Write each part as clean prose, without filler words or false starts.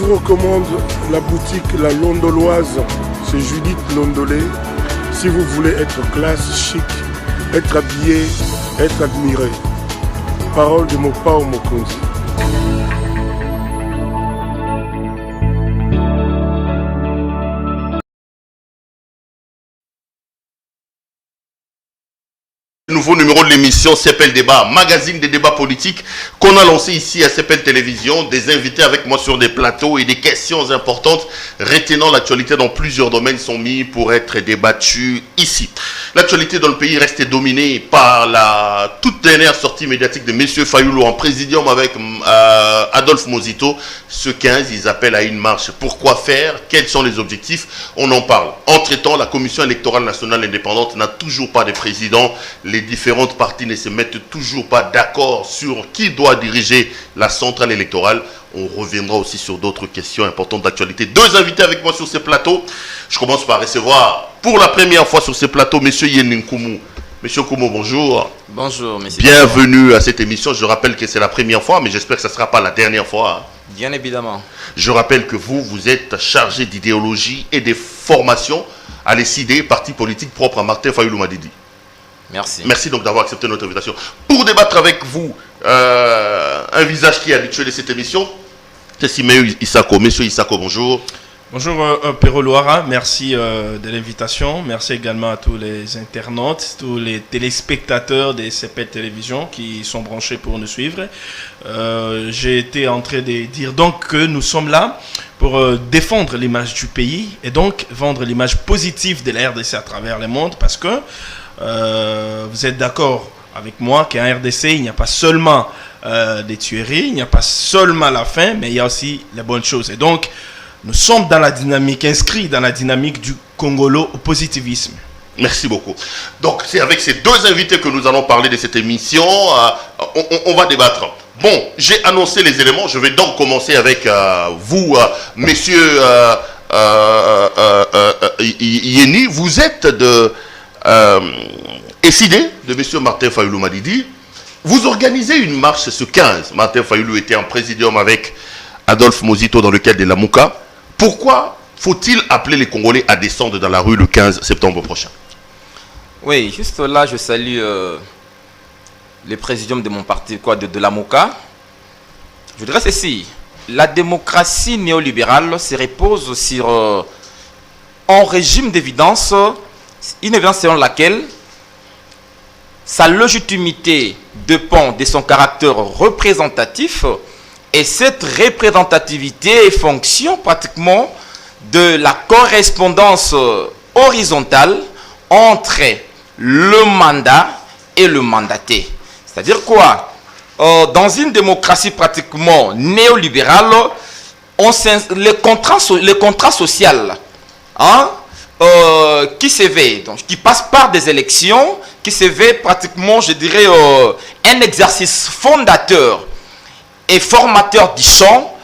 vous recommande la boutique La Londoloise, c'est Judith Londolé. Si vous voulez être classe, chic, être habillé, être admiré. Parole de Mopao Mokonzi. Nouveau numéro de l'émission CPL Débat, magazine des débats politiques qu'on a lancé ici à CPL Télévision. Des invités avec moi sur des plateaux et des questions importantes retenant l'actualité dans plusieurs domaines sont mis pour être débattues ici. L'actualité dans le pays reste dominée par la toute dernière sortie médiatique de M. Fayulu en présidium avec Adolphe Mozito. Ce 15, ils appellent à une marche. Pourquoi faire? Quels sont les objectifs? On en parle. Entre-temps, la Commission électorale nationale indépendante n'a toujours pas de président. Les différentes parties ne se mettent toujours pas d'accord sur qui doit diriger la centrale électorale. On reviendra aussi sur d'autres questions importantes d'actualité. Deux invités avec moi sur ce plateau. Je commence par recevoir pour la première fois sur ce plateau M. Yenin Koumou. Monsieur Koumou, bonjour. Bonjour, monsieur. Bienvenue à cette émission. Je rappelle que c'est la première fois, mais j'espère que ce ne sera pas la dernière fois. Bien évidemment. Je rappelle que vous êtes chargé d'idéologie et de formation à l'ECD, parti politique propre à Martin Fayulu Madidi. Merci. Merci donc d'avoir accepté notre invitation. Pour débattre avec vous, un visage qui est habitué de cette émission, c'est Siméon Isako. Monsieur Isako, bonjour. Bonjour Péro Loara, merci de l'invitation. Merci également à tous les internautes, tous les téléspectateurs des CPL Télévision qui sont branchés pour nous suivre. J'ai été en train de dire donc que nous sommes là pour défendre l'image du pays et donc vendre l'image positive de la RDC à travers le monde parce que vous êtes d'accord avec moi qu'en RDC, il n'y a pas seulement des tueries, il n'y a pas seulement la faim, mais il y a aussi les bonnes choses. Et donc, nous sommes dans la dynamique, inscrits dans la dynamique du congolo-positivisme. Merci beaucoup. Donc, c'est avec ces deux invités que nous allons parler de cette émission. On va débattre. Bon, j'ai annoncé les éléments. Je vais donc commencer avec vous, messieurs Yeni. Vous êtes de SID de monsieur Martin Fayulu Madidi. Vous organisez une marche ce 15. Martin Fayulu était en présidium avec Adolphe Mozito dans le cadre de la Mouka. Pourquoi faut-il appeler les Congolais à descendre dans la rue le 15 septembre prochain? Oui, juste là, je salue le présidium de mon parti, de la Mouka. Je dirais ceci. La démocratie néolibérale se repose sur un régime d'évidence, une évidence selon laquelle sa légitimité dépend de son caractère représentatif et cette représentativité est fonction pratiquement de la correspondance horizontale entre le mandat et le mandaté. C'est-à-dire quoi? Dans une démocratie pratiquement néolibérale, les contrats sociaux qui se veut, donc qui passe par des élections, qui se veut pratiquement, je dirais, un exercice fondateur et formateur du champ,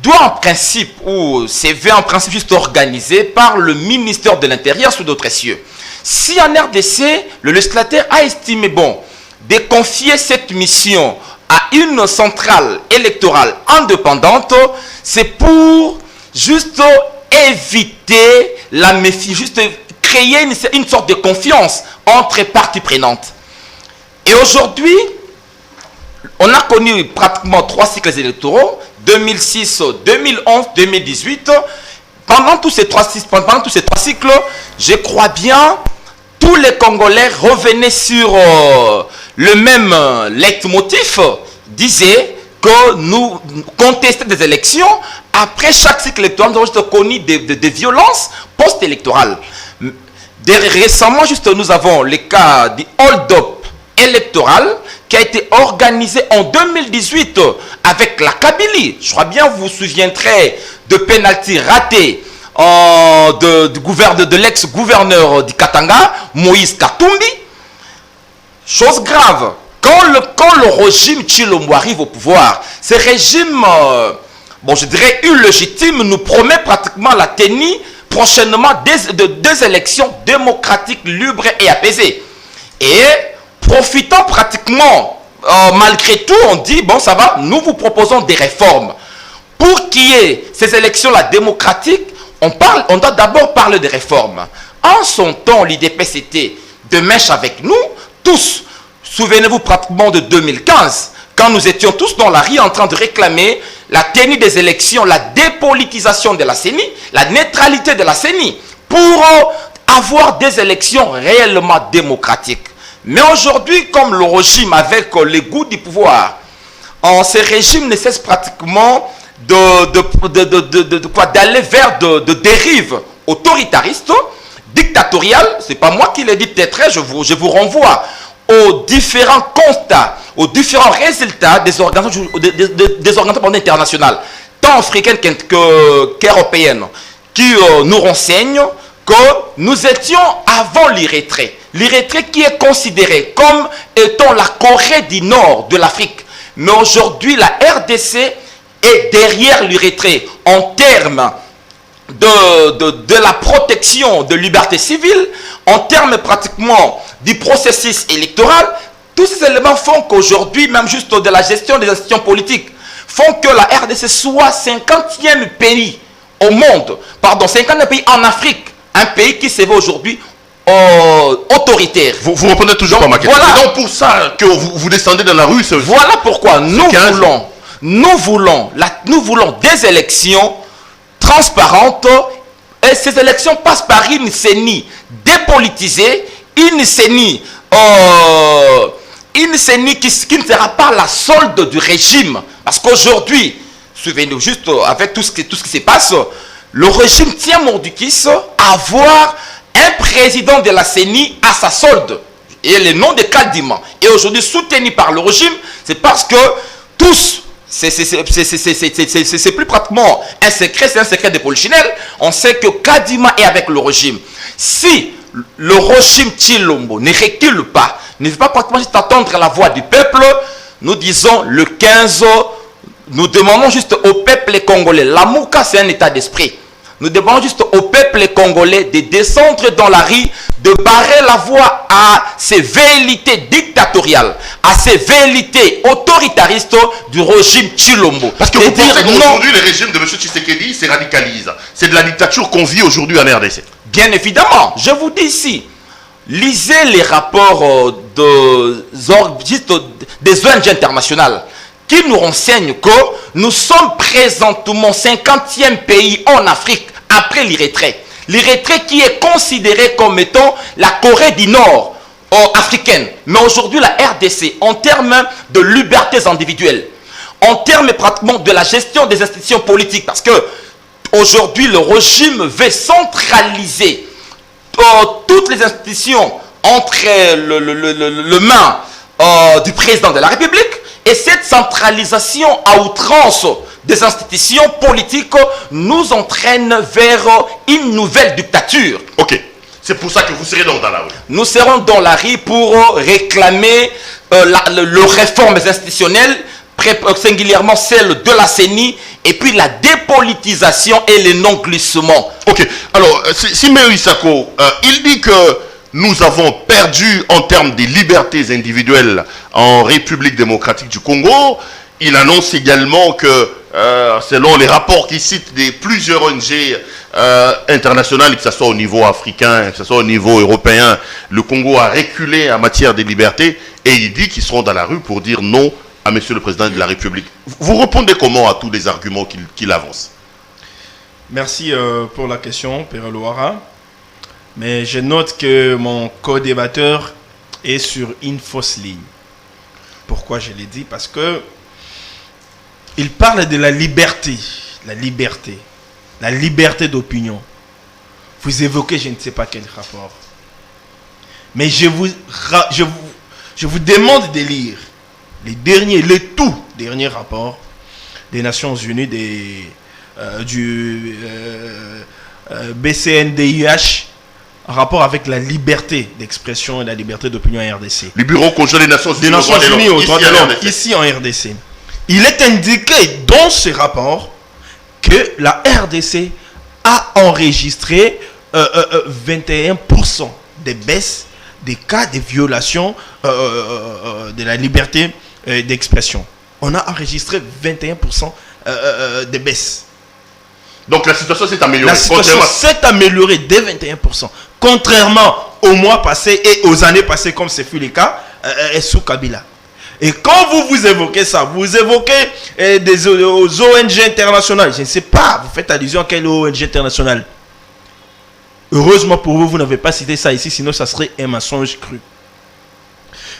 doit en principe, ou se veut en principe juste organisé par le ministère de l'Intérieur sous d'autres cieux. Si en RDC, le législateur a estimé bon de confier cette mission à une centrale électorale indépendante, c'est pour juste éviter la méfiance, juste créer une sorte de confiance entre parties prenantes. Et aujourd'hui, on a connu pratiquement 3 cycles électoraux, 2006, 2011, 2018. Pendant tous ces 3 cycles, je crois bien, tous les Congolais revenaient sur le même leitmotiv, disaient que nous contestions des élections. Après chaque cycle électoral, nous avons connu des violences post-électorales. Récemment, nous avons le cas du hold-up électoral qui a été organisé en 2018 avec la Kabylie. Je crois bien vous vous souviendrez de pénalty raté de l'ex-gouverneur du Katanga, Moïse Katumbi. Chose grave, quand le régime Tshilombo arrive au pouvoir, ce régime, je dirais illégitime, nous promet pratiquement la tenue prochainement deux élections démocratiques, libres et apaisées. Et profitant pratiquement, malgré tout, on dit, bon ça va, nous vous proposons des réformes. Pour qu'il y ait ces élections-là démocratiques, on doit d'abord parler de réformes. En son temps, l'IDPS de mèche avec nous, tous. Souvenez-vous pratiquement de 2015, quand nous étions tous dans la rue en train de réclamer la tenue des élections, la dépolitisation de la CENI, la neutralité de la CENI, pour avoir des élections réellement démocratiques. Mais aujourd'hui, comme le régime avec les goûts du pouvoir, ce régime ne cesse pratiquement d'aller vers de dérives autoritaristes, dictatoriales. Ce n'est pas moi qui l'ai dit, peut-être, je vous renvoie aux différents constats, aux différents résultats des organisations internationales, tant africaines qu'européennes, qui nous renseignent que nous étions avant l'Érythrée. L'Érythrée qui est considérée comme étant la Corée du Nord de l'Afrique. Mais aujourd'hui, la RDC est derrière l'Érythrée en termes de la protection de liberté civile, en termes pratiquement du processus électoral. Tous ces éléments font qu'aujourd'hui, même juste de la gestion des institutions politiques, font que la RDC soit 50e pays au monde, pardon, 50e pays en Afrique, un pays qui se veut aujourd'hui autoritaire. Vous reprenez toujours pas ma question. Voilà. C'est donc pour ça que vous descendez dans la rue. Voilà pourquoi nous voulons des élections transparentes, et ces élections passent par une CENI dépolitisée, une CENI qui ne sera pas la solde du régime. Parce qu'aujourd'hui, souvenez-vous juste avec tout ce qui se passe, le régime tient mordicus à avoir un président de la CENI à sa solde. Et le nom de Kadima est aujourd'hui soutenu par le régime, c'est parce que tous, c'est plus pratiquement un secret, c'est un secret de polichinelle. On sait que Kadima est avec le régime. Si le régime Tshilombo ne recule pas, ne veut pas pratiquement juste attendre la voix du peuple, nous disons le 15, nous demandons juste au peuple congolais, la Mouka c'est un état d'esprit. Nous demandons juste au peuple congolais de descendre dans la rue, de barrer la voie à ces velléités dictatoriales, à ces velléités autoritaristes du régime Tshilombo. Parce que vous pensez qu'aujourd'hui, le régime de M. Tshisekedi se radicalise. C'est de la dictature qu'on vit aujourd'hui en RDC. Bien évidemment, je vous dis ici, lisez les rapports des ONG internationales qui nous renseignent que nous sommes présentement 50e pays en Afrique après l'Érythrée. L'Érythrée qui est considérée comme étant la Corée du Nord africaine. Mais aujourd'hui, la RDC, en termes de libertés individuelles, en termes pratiquement de la gestion des institutions politiques, parce que aujourd'hui, le régime veut centraliser toutes les institutions entre le main du président de la République. Et cette centralisation à outrance des institutions politiques nous entraîne vers une nouvelle dictature. Ok. C'est pour ça que vous serez donc dans la rue. Nous serons dans la rue pour réclamer les réformes institutionnelles, singulièrement celle de la CENI, et puis la dépolitisation et le non-glissement. Ok. Alors, Siméon Isako, il dit que nous avons perdu en termes de libertés individuelles en République démocratique du Congo. Il annonce également que, selon les rapports qu'il cite de plusieurs ONG internationales, que ce soit au niveau africain, que ce soit au niveau européen, le Congo a reculé en matière de liberté, et il dit qu'ils seront dans la rue pour dire non à Monsieur le Président de la République. Vous répondez comment à tous les arguments qu'il avance? Merci pour la question, Père Loara. Mais je note que mon co-débatteur est sur une fausse ligne. Pourquoi je l'ai dit? Parce que il parle de la liberté d'opinion. Vous évoquez je ne sais pas quel rapport. Mais je vous demande de lire les tout derniers rapports des Nations Unies, du BCNDIH, en rapport avec la liberté d'expression et la liberté d'opinion en RDC. Le bureau conjoint des Nations Unies aux droits de l'homme, ici en RDC. Il est indiqué dans ce rapport que la RDC a enregistré 21% des baisses des cas de violation de la liberté d'expression. On a enregistré 21% de baisse. Donc la situation s'est améliorée. La situation s'est améliorée de 21%. Contrairement au mois passé et aux années passées, comme ce fut le cas sous Kabila. Et quand vous évoquez ça, vous évoquez des ONG internationales. Je ne sais pas, vous faites allusion à quelle ONG internationale? Heureusement pour vous, vous n'avez pas cité ça ici, sinon ça serait un mensonge cru.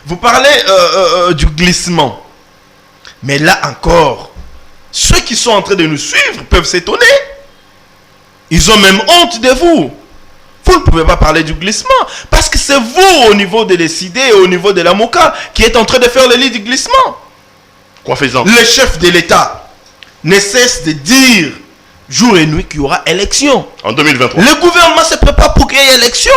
Vous parlez du glissement. Mais là encore, ceux qui sont en train de nous suivre peuvent s'étonner. Ils ont même honte de vous. Vous ne pouvez pas parler du glissement. Parce que c'est vous, au niveau de l'ECD et au niveau de la MOCA, qui êtes en train de faire le lit du glissement. Quoi faisant? Le chef de l'État ne cesse de dire jour et nuit qu'il y aura élection. En 2023. Le gouvernement se prépare pour qu'il y ait élection.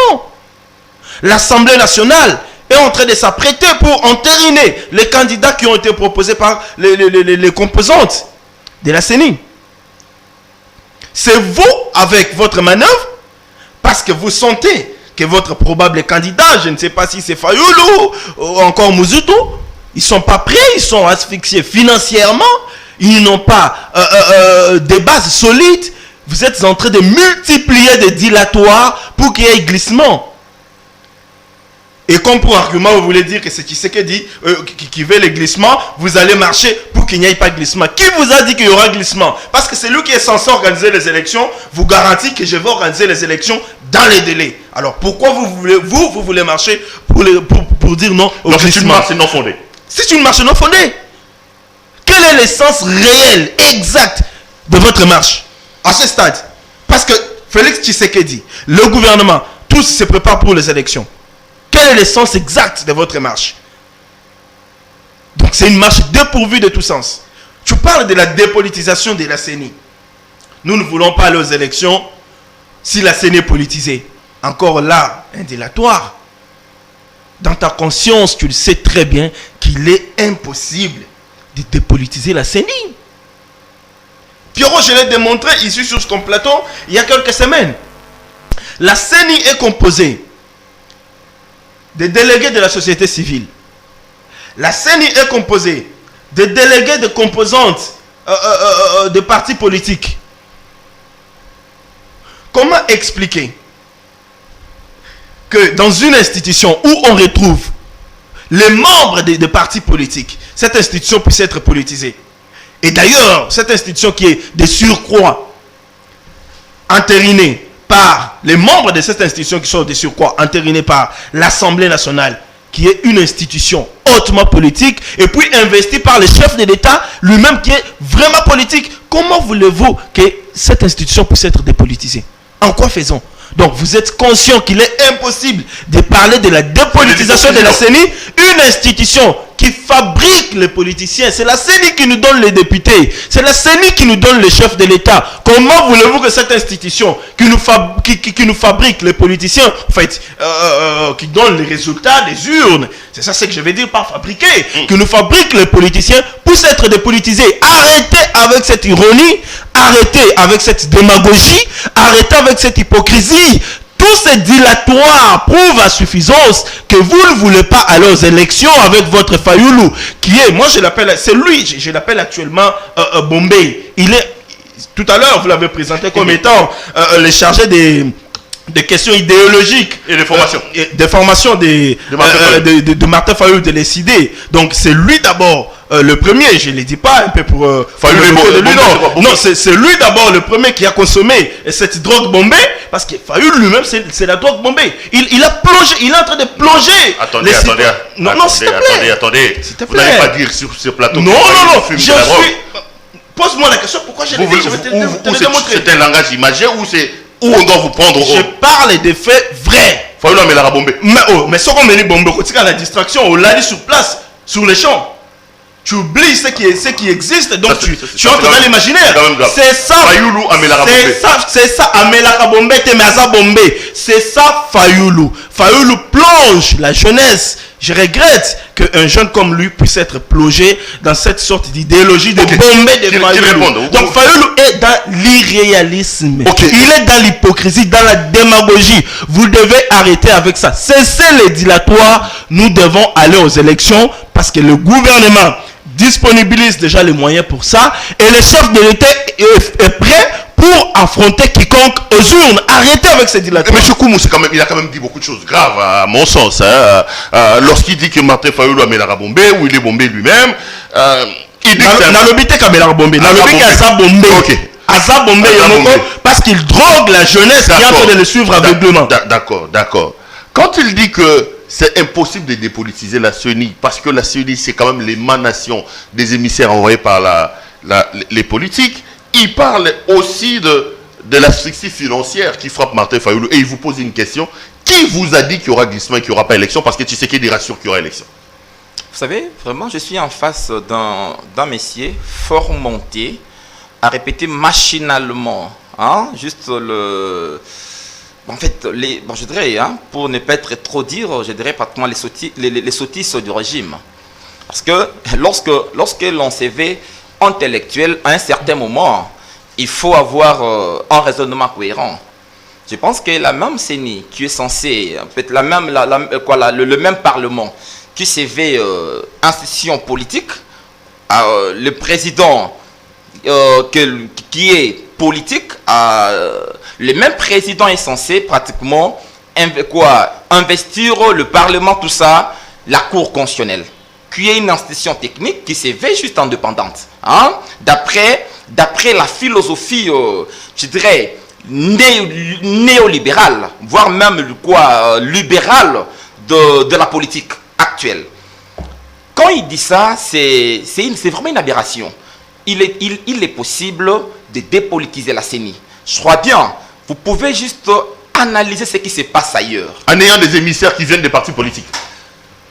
L'Assemblée nationale est en train de s'apprêter pour entériner les candidats qui ont été proposés par les composantes de la CENI. C'est vous, avec votre manœuvre, parce que vous sentez que votre probable candidat, je ne sais pas si c'est Fayoulou ou encore Mouzoutou, ils ne sont pas prêts, ils sont asphyxiés financièrement, ils n'ont pas des bases solides. Vous êtes en train de multiplier des dilatoires pour qu'il y ait glissement. Et comme pour argument, vous voulez dire que c'est Tshisekedi qui veut le glissement, vous allez marcher pour qu'il n'y ait pas de glissement. Qui vous a dit qu'il y aura glissement? Parce que c'est lui qui est censé organiser les élections, vous garantit que je vais organiser les élections dans les délais. Alors pourquoi vous voulez marcher pour dire non au glissement? C'est une marche non fondée. C'est une marche non fondée. Quel est l'essence réelle, exacte de votre marche à ce stade? Parce que Félix Tshisekedi, le gouvernement, tous se préparent pour les élections. Quelle est l'essence exacte de votre marche? Donc c'est une marche dépourvue de tout sens. Tu parles de la dépolitisation de la CENI. Nous ne voulons pas aller aux élections si la CENI est politisée. Encore là, un dilatoire. Dans ta conscience, tu le sais très bien qu'il est impossible de dépolitiser la CENI. Pierrot, je l'ai démontré ici sur ton plateau il y a quelques semaines. La CENI est composée des délégués de la société civile. La CENI est composée des délégués de composantes de partis politiques. Comment expliquer que dans une institution où on retrouve les membres des partis politiques, cette institution puisse être politisée? Et d'ailleurs, cette institution qui est de surcroît entérinée par les membres de cette institution qui sont de surcroît entérinés par l'Assemblée nationale, qui est une institution hautement politique, et puis investie par le chef de l'État lui-même qui est vraiment politique. Comment voulez-vous que cette institution puisse être dépolitisée? En quoi faisons? Donc vous êtes conscient qu'il est impossible de parler de la dépolitisation de la CENI, une institution qui fabrique les politiciens. C'est la CENI qui nous donne les députés. C'est la CENI qui nous donne les chefs de l'État. Comment voulez-vous que cette institution qui nous fabrique les politiciens, en fait, qui donne les résultats des urnes, c'est ça ce que je veux dire par fabriquer, qui nous fabrique les politiciens, puisse être dépolitisés? Arrêtez avec cette ironie, arrêtez avec cette démagogie, arrêtez avec cette hypocrisie. Tous ces dilatoires prouvent à suffisance que vous ne voulez pas aller aux élections avec votre Fayoulou, qui est, moi je l'appelle, c'est lui, je l'appelle actuellement Bombay. Il est, tout à l'heure vous l'avez présenté comme étant le chargé des questions idéologiques et des formations. Des formations de Martin Fayoulou de l'ECD. Donc c'est lui d'abord. Le premier, je ne le dis pas un peu pour non, c'est lui d'abord le premier qui a consommé cette drogue Bombay, parce que Fayoulou lui-même c'est la drogue Bombay. Il a plongé, il est en train de plonger. Attendez, vous n'allez pas dire sur ce plateau. Non, je suis. Pose-moi la question, pourquoi je l'ai dit, je vais te le démontrer. C'est un langage imagé ou c'est où on doit vous prendre? Je parle des faits vrais. Fayoulou a mis la Bombay. Mais ce qu'on met les Bombay, quand tu as la distraction, on l'a dit sur place, sur les champs. Tu oublies ce qui existe, donc tu entres dans l'imaginaire. C'est ça. Fayoulou Amelaka Bombay. C'est ça, Amelaka Bombay, Temaza Bombay. C'est ça, Fayoulou. Fayoulou plonge la jeunesse. Je regrette qu'un jeune comme lui puisse être plongé dans cette sorte d'idéologie de Bombay de Fayoulou. Donc Fayoulou est dans l'irréalisme. Il est dans l'hypocrisie, dans la démagogie. Vous devez arrêter avec ça. Cessez les dilatoires. Nous devons aller aux élections parce que le gouvernement disponibilise déjà les moyens pour ça et le chef de l'État est prêt pour affronter quiconque aux urnes. Arrêtez avec ces dilateurs. Monsieur Koumou, il a quand même dit beaucoup de choses graves, à mon sens. Hein. Lorsqu'il dit que Martin Fayulu a Mélara Bombé, ou il est bombé lui-même, il dit que... Nalobité Kabela Bombé. Nalobité Asa Bombé. Ok. Asa Bombé, parce qu'il drogue la jeunesse qui est en train de le suivre aveuglement. D'accord. Quand il dit que c'est impossible de dépolitiser la CENI, parce que la CENI, c'est quand même l'émanation des émissaires envoyés par les politiques, il parle aussi de l'asphyxie financière qui frappe Martin Fayulu. Et il vous pose une question. Qui vous a dit qu'il y aura glissement et qu'il n'y aura pas élection? Parce que tu sais qu'il rassure qu'il y aura élection. Vous savez, vraiment, je suis en face d'un messier fort monté à répéter machinalement, juste en fait, je dirais, pour ne pas être trop dire, je dirais pratiquement les sottises du régime. Parce que lorsque l'on s'éveille intellectuel, à un certain moment, il faut avoir un raisonnement cohérent. Je pense que la même CENI qui est censée, peut-être le même Parlement qui s'éveille institution politique, le président qui est politique, le même président est censé pratiquement investir le Parlement, tout ça, la Cour constitutionnelle, qui est une institution technique qui s'éveille juste indépendante. D'après la philosophie, je dirais, néolibérale, voire même libérale de la politique actuelle. Quand il dit ça, c'est vraiment une aberration. Il est possible de dépolitiser la CENI. Je crois bien, vous pouvez juste analyser ce qui se passe ailleurs. En ayant des émissaires qui viennent des partis politiques.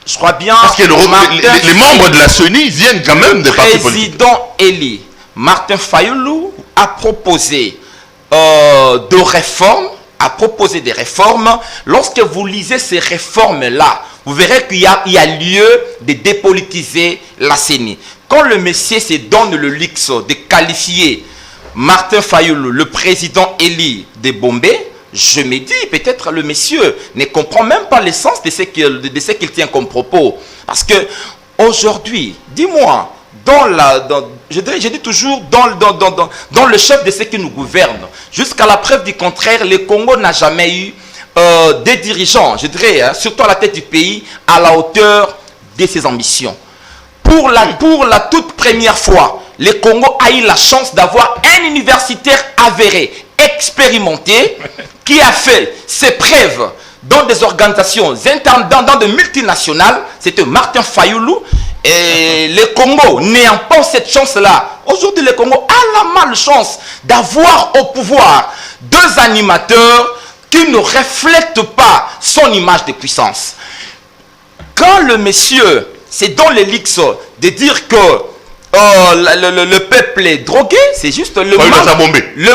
Je crois bien... Parce que les membres de la CENI viennent quand même des partis politiques. Le président élu, Martin Fayulu, a proposé des réformes. Lorsque vous lisez ces réformes-là, vous verrez qu'il y a lieu de dépolitiser la CENI. Quand le monsieur se donne le luxe de qualifier Martin Fayulu, le président élu de Bombay, je me dis, peut-être le monsieur ne comprend même pas l'essence de ce qu'il tient comme propos. Parce que aujourd'hui, dis-moi, je dis toujours, dans le chef de ce qui nous gouverne, jusqu'à la preuve du contraire, le Congo n'a jamais eu des dirigeants, je dirais, surtout à la tête du pays, à la hauteur de ses ambitions. Pour la toute première fois, le Congo a eu la chance d'avoir un universitaire avéré, expérimenté, qui a fait ses preuves dans des organisations dans des multinationales. C'était Martin Fayulu. Et le Congo, n'ayant pas cette chance-là, aujourd'hui le Congo a la malchance d'avoir au pouvoir deux animateurs qui ne reflètent pas son image de puissance. Quand le monsieur, c'est dans l'élix de dire que le peuple est drogué, c'est juste le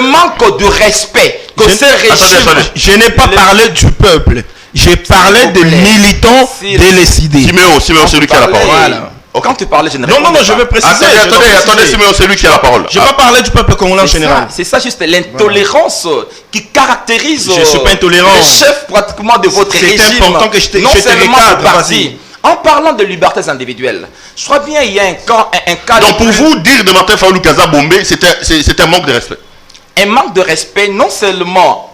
manque de respect que ce régime... Attendez. Je n'ai pas parlé du peuple. J'ai parlé des militants délécidés. Siméon, c'est lui qui a la parole. Voilà. Quand tu parlais, je ne Non, je vais préciser. Attendez, Siméon, c'est lui qui a la parole. Je vais pas parler du peuple congolais en général. C'est ça, juste l'intolérance qui caractérise je suis pas intolérant. le chef pratiquement de votre régime. C'est important que je te parti. En parlant de libertés individuelles, je crois bien il y a un cas... Donc pour vous, dire de Martin Fayulu Kaza Bombé, c'est un manque de respect. Un manque de respect non seulement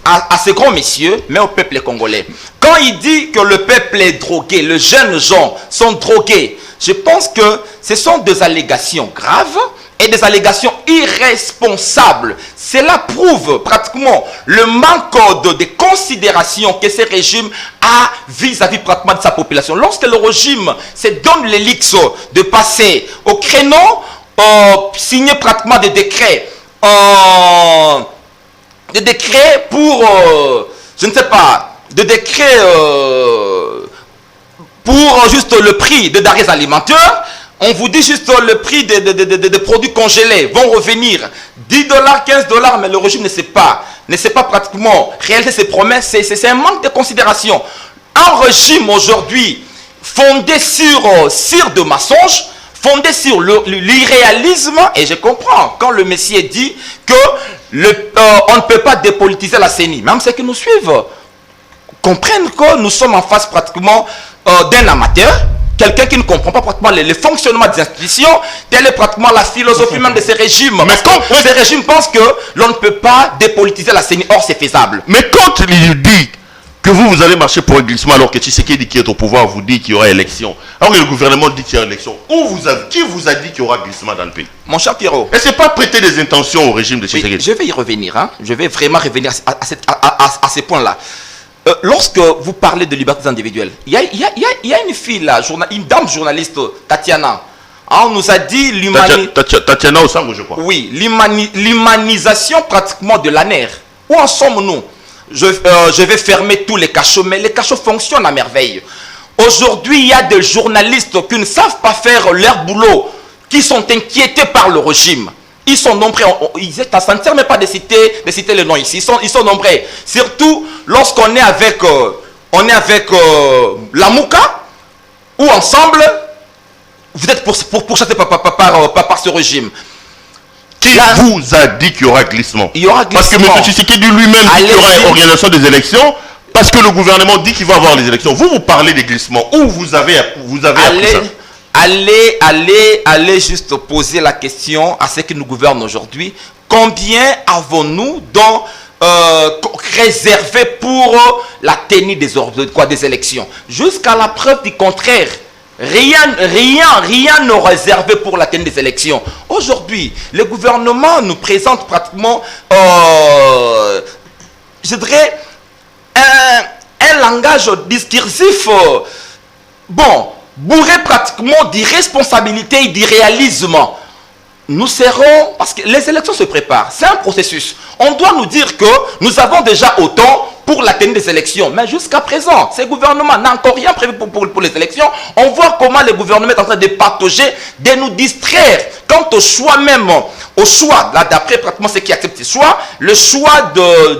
à ces grands messieurs, mais au peuple congolais. Quand il dit que le peuple est drogué, les jeunes gens sont drogués, je pense que ce sont des allégations graves et des allégations irresponsables. Cela prouve pratiquement le manque de considération que ce régime a vis-à-vis pratiquement de sa population. Lorsque le régime se donne l'élix de passer au créneau, signer pratiquement des décrets, pour, je ne sais pas, des décrets pour juste le prix des denrées alimentaires, on vous dit juste le prix des produits congelés vont revenir 10 $, 15 $, mais le régime ne sait pas pratiquement réaliser ses promesses. C'est un manque de considération. Un régime aujourd'hui fondé sur de mensonges, fondé sur l'irréalisme, et je comprends quand le Messie dit que on ne peut pas dépolitiser la CENI. Même ceux qui nous suivent comprennent que nous sommes en face pratiquement d'un amateur quelqu'un qui ne comprend pas pratiquement les fonctionnements des institutions, telle est pratiquement la philosophie même de ces régimes. Mais quand ces régimes pensent que l'on ne peut pas dépolitiser la CENI, or c'est faisable. Mais quand il dit que vous allez marcher pour un glissement alors que Tshisekedi qui est au pouvoir vous dit qu'il y aura élection, alors que le gouvernement dit qu'il y aura élection, qui vous a dit qu'il y aura glissement dans le pays? Mon cher Pierrot. Et c'est pas prêter des intentions au régime de Tshisekedi. Oui, je vais y revenir, hein. Je vais vraiment revenir à ces points-là. Lorsque vous parlez de libertés individuelles, il y a une fille là, une dame journaliste, Tatiana. On nous a dit Tatiana Osango, je crois. Oui, l'humanisation pratiquement de l'ANER. Où en sommes-nous? Je vais fermer tous les cachots, mais les cachots fonctionnent à merveille. Aujourd'hui, il y a des journalistes qui ne savent pas faire leur boulot, qui sont inquiétés par le régime. Ils sont nombreux, ça ne sert même pas de citer les noms ici, ils sont nombreux. Surtout lorsqu'on est avec, la Mouka, ou ensemble, vous êtes pourchassés par ce régime. Qui vous a dit qu'il y aura glissement? Il y aura glissement. Parce que M. Tshisekedi lui-même dit qu'il y aura organisation des élections, parce que le gouvernement dit qu'il va avoir les élections. Vous parlez des glissements. Où vous avez appris ça? Allez juste poser la question à ceux qui nous gouvernent aujourd'hui. Combien avons-nous réservé pour la tenue des élections? Jusqu'à la preuve du contraire. Rien n'est réservé pour la tenue des élections. Aujourd'hui, le gouvernement nous présente pratiquement, je dirais, un langage discursif, bourré pratiquement d'irresponsabilité et d'irréalisme. Nous serons, parce que les élections se préparent, c'est un processus. On doit nous dire que nous avons déjà autant pour la tenue des élections. Mais jusqu'à présent, ce gouvernement n'a encore rien prévu pour les élections. On voit comment le gouvernement est en train de patauger, de nous distraire. Quant au choix même, là d'après pratiquement ceux qui acceptent ce choix, le choix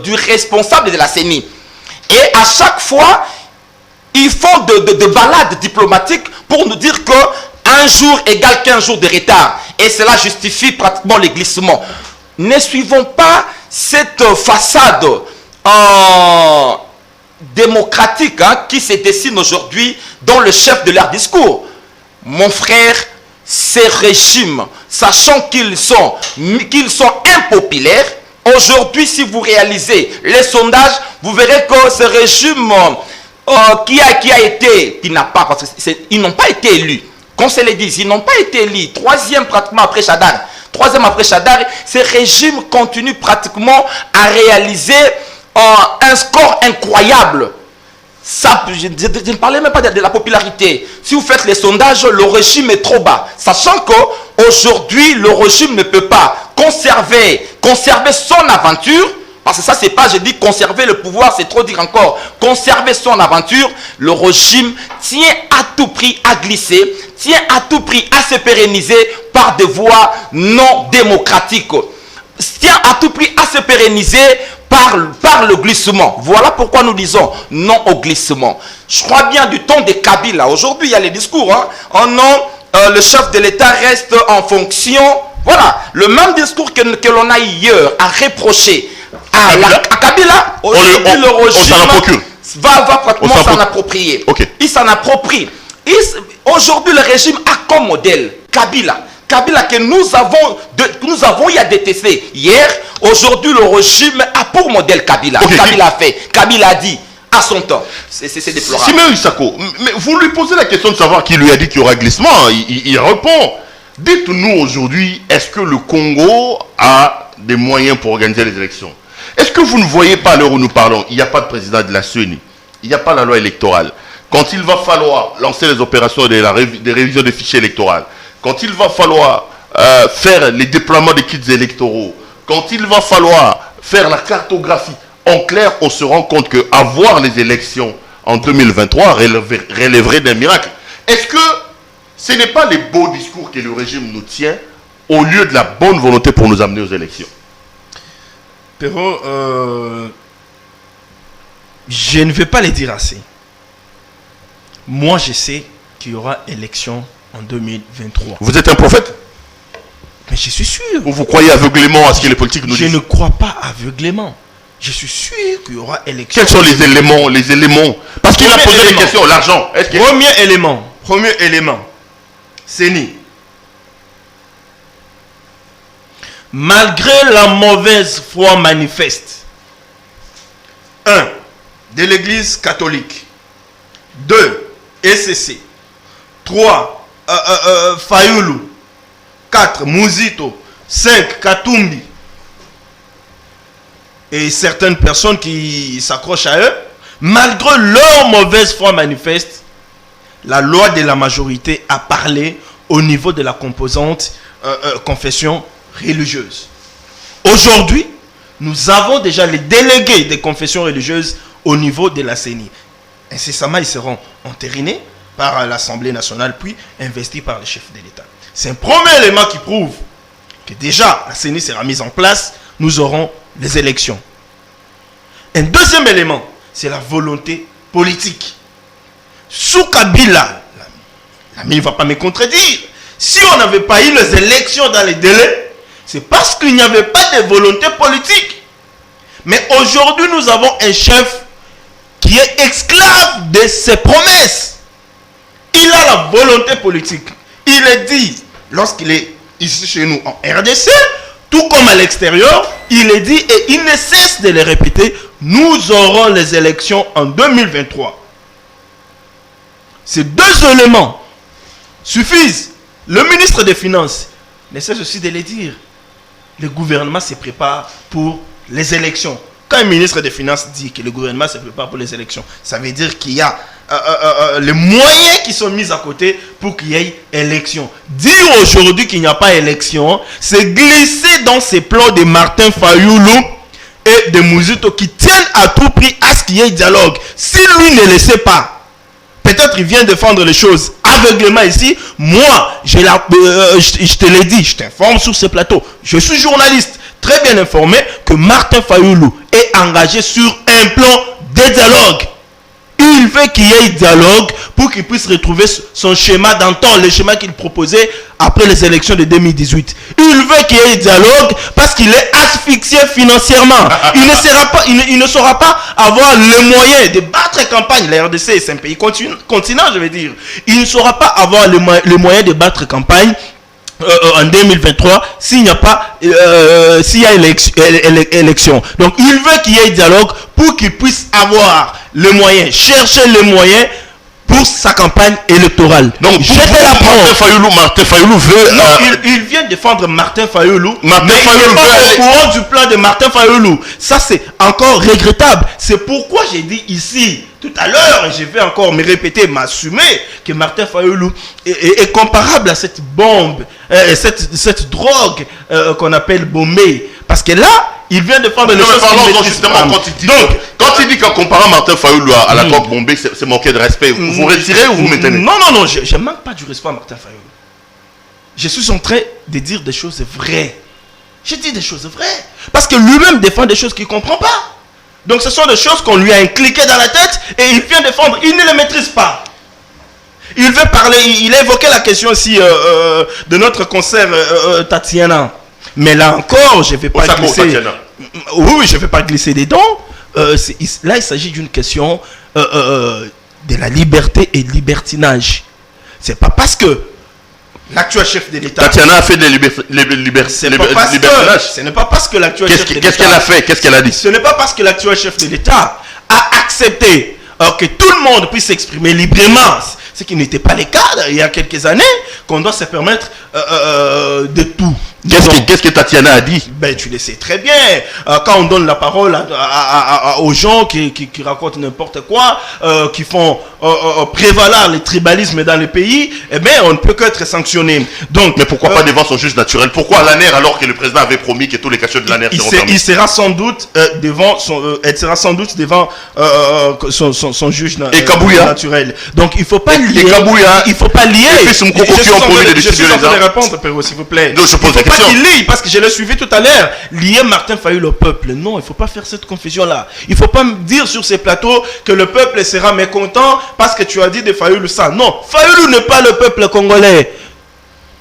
du responsable de la CENI. Et à chaque fois, ils font de balades diplomatiques pour nous dire que un jour égale 15 jours de retard. Et cela justifie pratiquement les glissements. Ne suivons pas cette façade démocratique qui se dessine aujourd'hui dans le chef de leur discours. Mon frère, ces régimes, sachant qu'ils sont impopulaires, aujourd'hui, si vous réalisez les sondages, vous verrez que ce régime parce qu'ils n'ont pas été élus. Qu'on se le dise, ils n'ont pas été élus. Troisième pratiquement après Chadar. Ces régimes continuent pratiquement à réaliser un score incroyable. Ça, je ne parlais même pas de la popularité. Si vous faites les sondages, le régime est trop bas. Sachant qu'aujourd'hui, le régime ne peut pas conserver son aventure. Parce que ça, c'est pas, je dis conserver le pouvoir, c'est trop dire encore. Conserver son aventure, le régime tient à tout prix à glisser, tient à tout prix à se pérenniser par des voies non démocratiques. Tient à tout prix à se pérenniser par le glissement. Voilà pourquoi nous disons non au glissement. Je crois bien du temps de Kabila. Aujourd'hui, il y a les discours. Le chef de l'État reste en fonction. Voilà, le même discours que l'on a hier à reprocher à Kabila, aujourd'hui le régime va pratiquement s'en approprier. Okay. Il s'en approprie. Aujourd'hui le régime a comme modèle Kabila que nous avons y a détesté hier. Aujourd'hui le régime a pour modèle Kabila. Okay. Kabila a dit à son temps. C'est déplorable. Simeon Isako, mais vous lui posez la question de savoir qui lui a dit qu'il y aura glissement. Il répond. Dites-nous aujourd'hui, est-ce que le Congo a des moyens pour organiser les élections? Est-ce que vous ne voyez pas à l'heure où nous parlons, il n'y a pas de président de la CENI, il n'y a pas la loi électorale. Quand il va falloir lancer les opérations des révisions des fichiers électoraux, quand il va falloir faire les déploiements des kits électoraux, quand il va falloir faire la cartographie, en clair, on se rend compte qu'avoir les élections en 2023 relèverait d'un miracle. Est-ce que ce n'est pas les beaux discours que le régime nous tient au lieu de la bonne volonté pour nous amener aux élections? Perrault, je ne vais pas les dire assez. Moi, je sais qu'il y aura élection en 2023. Vous êtes un prophète? Mais je suis sûr. Vous croyez aveuglément à ce que les politiques nous disent? Je ne crois pas aveuglément. Je suis sûr qu'il y aura élection. Quels sont les éléments? Parce qu'il a posé des questions. L'argent. Premier élément, CENI. Malgré la mauvaise foi manifeste, 1. De l'Église catholique. 2. ECC. 3. Fayulu. 4. Muzito. 5. Katumbi. Et certaines personnes qui s'accrochent à eux, malgré leur mauvaise foi manifeste, la loi de la majorité a parlé au niveau de la composante confession religieuse. Aujourd'hui, nous avons déjà les délégués des confessions religieuses au niveau de la CENI. Incessamment, ils seront entérinés par l'Assemblée nationale, puis investis par le chef de l'État. C'est un premier élément qui prouve que déjà la CENI sera mise en place, nous aurons les élections. Un deuxième élément, c'est la volonté politique. Sous Kabila, l'ami ne va pas me contredire, si on n'avait pas eu les élections dans les délais, c'est parce qu'il n'y avait pas de volonté politique. Mais aujourd'hui, nous avons un chef qui est esclave de ses promesses. Il a la volonté politique. Il est dit, lorsqu'il est ici chez nous en RDC, tout comme à l'extérieur, il est dit et il ne cesse de le répéter, nous aurons les élections en 2023. Ces deux éléments suffisent. Le ministre des Finances ne cesse aussi de le dire. Le gouvernement se prépare pour les élections. Quand un ministre des Finances dit que le gouvernement se prépare pour les élections, ça veut dire qu'il y a les moyens qui sont mis à côté pour qu'il y ait élection. Dire aujourd'hui qu'il n'y a pas élection, c'est glisser dans ces plans de Martin Fayulu et de Muzito qui tiennent à tout prix à ce qu'il y ait dialogue. Si lui ne le sait pas, peut-être il vient défendre les choses aveuglément ici. Moi, je te l'ai dit, je t'informe sur ce plateau. Je suis journaliste, très bien informé que Martin Fayulu est engagé sur un plan de dialogue. Il veut qu'il y ait dialogue pour qu'il puisse retrouver son schéma d'antan, le schéma qu'il proposait après les élections de 2018. Il veut qu'il y ait dialogue parce qu'il est asphyxié financièrement. Il ne saura pas avoir les moyens de battre campagne. La RDC, c'est un pays continent, je veux dire. Il ne saura pas avoir les moyens de battre campagne en 2023 s'il n'y a pas s'il y a élection. Donc il veut qu'il y ait dialogue pour qu'il puisse avoir les moyens, chercher les moyens pour sa campagne électorale. Donc Martin Fayulu veut... Non, il vient défendre Martin Fayulu, mais il n'est pas au courant du plan de Martin Fayulu. Ça, c'est encore regrettable. C'est pourquoi j'ai dit ici, tout à l'heure, et je vais encore me répéter, m'assumer, que Martin Fayulu est comparable à cette bombe, cette drogue qu'on appelle Bombay. Parce que là, il vient de faire des choses quand il dit qu'en comparant Martin Fayulu à la drogue Bombay, c'est manquer de respect. Vous retirez ou vous maintenez? Non, je ne manque pas du respect à Martin Fayulu. Je suis en train de dire des choses vraies. Je dis des choses vraies. Parce que lui-même défend des choses qu'il ne comprend pas. Donc ce sont des choses qu'on lui a incliquées dans la tête et il vient défendre. Il ne les maîtrise pas. Il veut parler, il a évoqué la question aussi de notre concert Tatiana. Mais là encore, je ne vais pas glisser. Oui, je ne vais pas glisser des dents. Là, il s'agit d'une question de la liberté et de libertinage. C'est pas parce que l'actuel chef de l'État... Tatiana a fait des libertinages. Ce n'est pas parce que l'actuel chef de l'État... Qu'est-ce qu'elle a fait? Qu'est-ce qu'elle a dit? Ce n'est pas parce que l'actuel chef de l'État a accepté que tout le monde puisse s'exprimer librement, ce qui n'était pas le cas il y a quelques années, qu'on doit se permettre de tout. Qu'est-ce que Tatiana a dit? Ben, tu le sais très bien. Quand on donne la parole aux gens qui racontent n'importe quoi, qui font prévaloir le tribalisme dans le pays, eh bien, on ne peut qu'être sanctionné. Donc, mais pourquoi pas devant son juge naturel? Pourquoi l'ANER alors que le président avait promis que tous les cachets de l'ANER seront fermés? Il sera sans doute devant son juge naturel. Donc, il ne faut pas lier. Il faut pas lier. Je suis en train de répondre, Péro, s'il vous plaît. Donc, je pose la question. Parce que je l'ai suivi tout à l'heure, lier Martin Fayulu au peuple. Non, il ne faut pas faire cette confusion-là. Il ne faut pas me dire sur ces plateaux que le peuple sera mécontent parce que tu as dit de Fayulu ça. Non, Fayulu n'est pas le peuple congolais.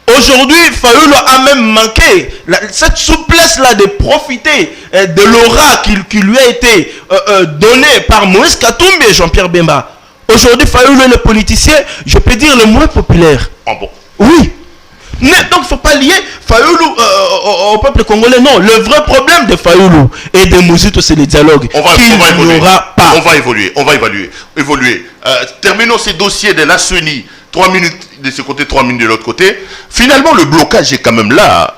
Aujourd'hui, Fayulu a même manqué cette souplesse-là de profiter de l'aura qui lui a été donnée par Moïse Katumbi et Jean-Pierre Bemba. Aujourd'hui, Fayoulou est le politicien, je peux dire le moins populaire. Ah bon? Oui. Mais donc, il ne faut pas lier Fayoulou au peuple congolais. Non, le vrai problème de Fayoulou et de Mouzito, c'est le dialogue. On va évoluer. Pas. On va évoluer. Terminons ces dossiers de la CENI. 3 minutes de ce côté, 3 minutes de l'autre côté. Finalement, le blocage est quand même là.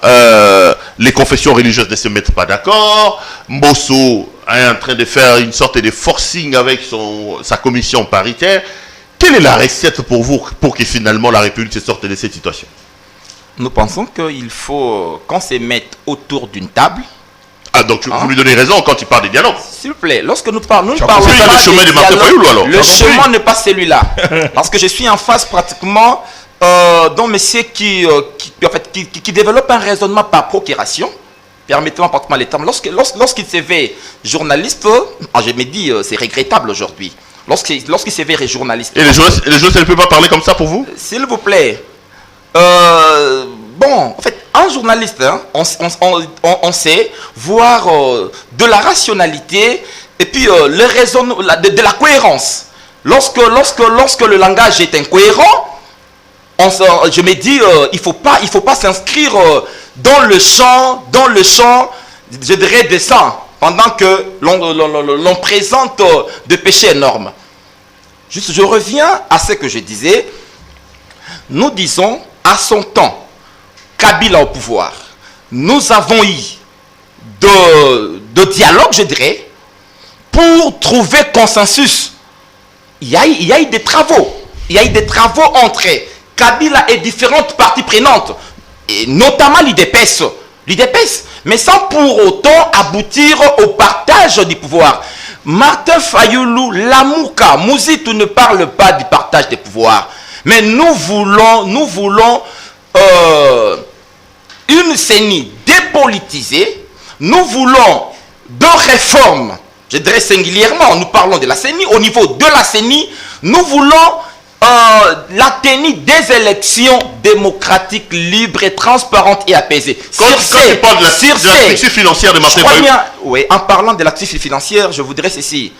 Les confessions religieuses ne se mettent pas d'accord. Mbosso est en train de faire une sorte de forcing avec sa commission paritaire. Quelle est la recette pour vous pour que finalement la République se sorte de cette situation? Nous pensons qu'il faut qu'on se mette autour d'une table. Ah, donc vous lui donnez raison quand il parle de dialogue. S'il vous plaît, lorsque nous parlons de dialogue, le chemin de Martin Fayoulou alors. Le chemin n'est pas celui-là. Parce que je suis en face pratiquement d'un monsieur qui développe un raisonnement par procuration. Permettez-moi pratiquement les termes. Lorsqu'il se fait journaliste, je me dis c'est regrettable aujourd'hui. Lorsqu'il se fait journaliste. Et les journalistes ne peuvent pas parler comme ça pour vous? S'il vous plaît. Bon, en fait, un journaliste, hein, on sait voir de la rationalité et puis le raisonnement, de la cohérence. Lorsque le langage est incohérent, je me dis, il faut pas s'inscrire dans le champ, je dirais, des saints, pendant que l'on présente de péchés énormes. Juste, je reviens à ce que je disais. Nous disons, à son temps, Kabila au pouvoir, nous avons eu de dialogue, je dirais, pour trouver consensus. Il y a eu des travaux. Il y a eu des travaux entre Kabila et différentes parties prenantes, et notamment l'UDPS. Mais sans pour autant aboutir au partage du pouvoir. Martin Fayoulou, Lamouka, Mouzito ne parle pas du partage des pouvoirs. Mais nous voulons une CENI dépolitisée. Nous voulons de réformes. Je dirais singulièrement, nous parlons de la CENI. Au niveau de la CENI, nous voulons la tenue des élections démocratiques, libres et transparentes et apaisées. Quand tu parles de l'asphyxie financière de Martin Fayoulou. Oui, en parlant de l'asphyxie financière, je voudrais ceci.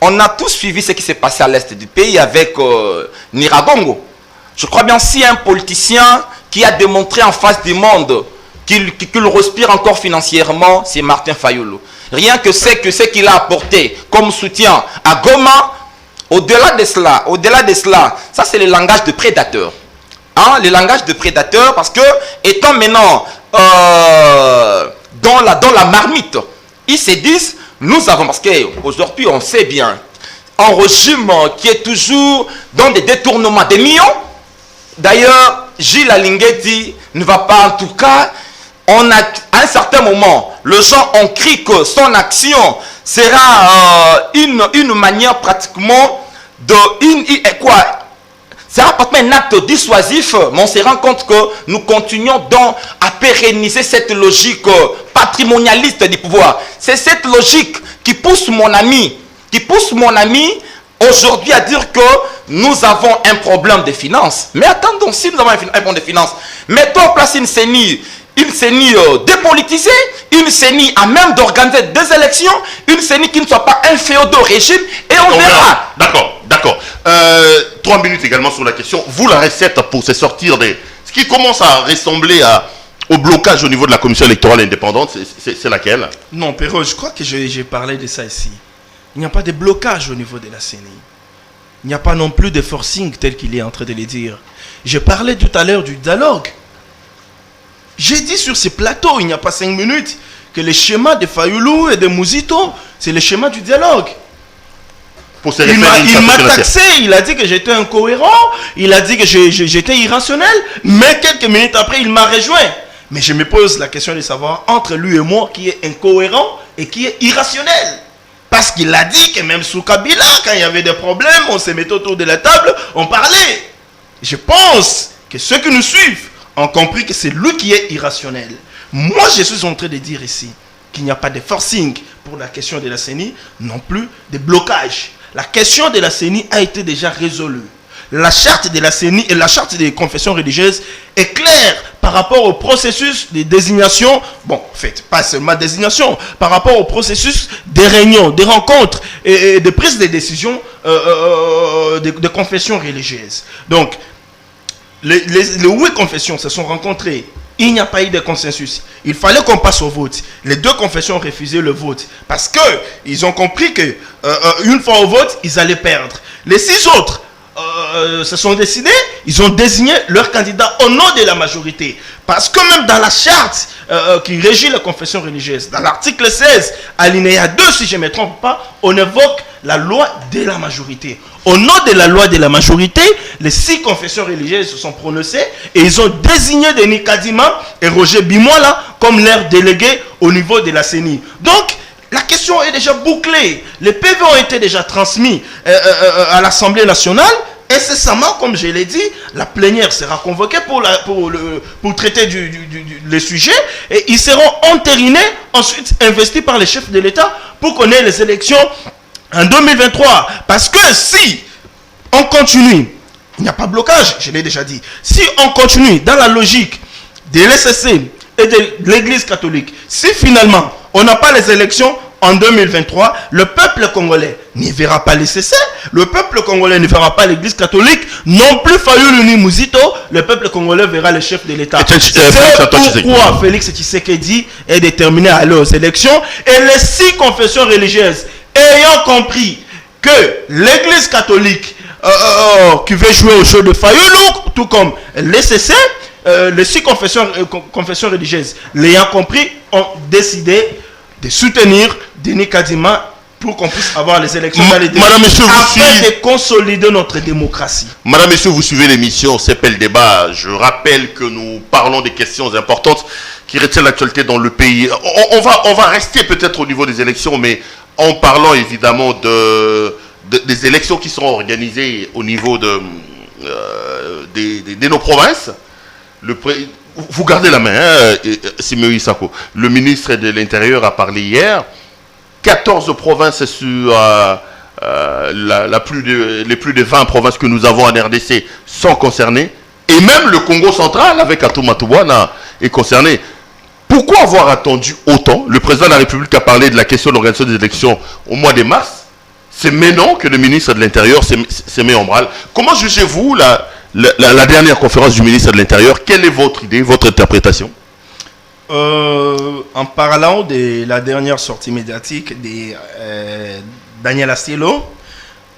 On a tous suivi ce qui s'est passé à l'est du pays avec Niragongo. Je crois bien si un politicien qui a démontré en face du monde qu'il respire encore financièrement, c'est Martin Fayoulou. Rien que ce qu'il a apporté comme soutien à Goma, au-delà de cela, ça c'est le langage de prédateur. Hein, le langage de prédateur, parce que étant maintenant dans la marmite, ils se disent, nous avons, parce qu'aujourd'hui on sait bien, un régime qui est toujours dans des détournements des millions. D'ailleurs, Gilles Alingueti ne va pas, en tout cas, à un certain moment, les gens ont cru que son action sera une manière pratiquement sera pratiquement un acte dissuasif, mais on se rend compte que nous continuons donc à pérenniser cette logique patrimonialiste du pouvoir. C'est cette logique qui pousse mon ami aujourd'hui à dire que nous avons un problème de finances. Mais attendons, si nous avons un problème de finances, mettons en place une CENI dépolitisée, une CENI à même d'organiser des élections, une CENI qui ne soit pas un féodal régime, et on verra. D'accord. 3 minutes également sur la question. Vous, la recette pour se sortir de ce qui commence à ressembler au blocage au niveau de la commission électorale indépendante, c'est laquelle? Non, Perrault, je crois que j'ai parlé de ça ici. Il n'y a pas de blocage au niveau de la CENI. Il n'y a pas non plus de forcing tel qu'il est en train de le dire. J'ai parlé tout à l'heure du dialogue. J'ai dit sur ces plateaux, il n'y a pas 5 minutes, que le schéma de Fayoulou et de Mouzito, c'est le schéma du dialogue. Il m'a taxé, il a dit que j'étais incohérent, il a dit que j'étais irrationnel, mais quelques minutes après, il m'a rejoint. Mais je me pose la question de savoir, entre lui et moi, qui est incohérent et qui est irrationnel. Parce qu'il a dit que même sous Kabila, quand il y avait des problèmes, on se mettait autour de la table, on parlait. Je pense que ceux qui nous suivent ont compris que c'est lui qui est irrationnel. Moi, je suis en train de dire ici qu'il n'y a pas de forcing pour la question de la CENI, non plus de blocage. La question de la CENI a été déjà résolue. la charte de la CENI et la charte des confessions religieuses est claire par rapport au processus de désignation, bon, en fait, pas seulement désignation, par rapport au processus des réunions, des rencontres et de prise de décision de confessions religieuses. Donc, les 8 confessions se sont rencontrées. Il n'y a pas eu de consensus. Il fallait qu'on passe au vote. Les 2 confessions ont refusé le vote parce qu'ils ont compris que une fois au vote, ils allaient perdre. Les 6 autres se sont décidés, ils ont désigné leur candidat au nom de la majorité. Parce que même dans la charte qui régit la confession religieuse, dans l'article 16, alinéa 2, si je ne me trompe pas, on évoque la loi de la majorité. Au nom de la loi de la majorité, les 6 confessions religieuses se sont prononcées et ils ont désigné Denis Kadima et Roger Bimola comme leurs délégués au niveau de la CENI. Donc, la question est déjà bouclée. Les PV ont été déjà transmis à l'Assemblée nationale. Incessamment, comme je l'ai dit, la plénière sera convoquée pour traiter le sujet et ils seront entérinés, ensuite investis par les chefs de l'État pour qu'on ait les élections en 2023. Parce que si on continue, il n'y a pas de blocage, je l'ai déjà dit. Si on continue dans la logique de l'SSC et de l'Église catholique, si finalement on n'a pas les élections en 2023, le peuple congolais n'y verra pas les CC, le peuple congolais ne verra pas l'Église catholique, non plus Fayulu ni Mouzito, le peuple congolais verra le chef de l'État. C'est pourquoi Félix Tshisekedi est déterminé à aller aux élections et les 6 confessions religieuses ayant compris que l'Église catholique qui veut jouer au jeu de Fayulu, tout comme les CC, les 6 confessions religieuses l'ayant compris, ont décidé de soutenir Denis Kadima pour qu'on puisse avoir les élections dans les Madame, Monsieur, afin de consolider notre démocratie. Madame, Monsieur, vous suivez l'émission CEPEL le débat. Je rappelle que nous parlons des questions importantes qui retiennent l'actualité dans le pays. On va rester peut-être au niveau des élections, mais en parlant évidemment des élections qui seront organisées au niveau de nos provinces. Vous gardez la main, hein, Simeon Isako. Le ministre de l'Intérieur a parlé hier. 14 provinces sur les plus de 20 provinces que nous avons en RDC sont concernées. Et même le Congo central, avec Atou Matouana, est concerné. Pourquoi avoir attendu autant? Le président de la République a parlé de la question de l'organisation des élections au mois de mars. C'est maintenant que le ministre de l'Intérieur s'est mis en branle. Comment jugez-vous la dernière conférence du ministre de l'Intérieur? Quelle est votre idée, votre interprétation? En parlant de la dernière sortie médiatique de Daniel Astielo,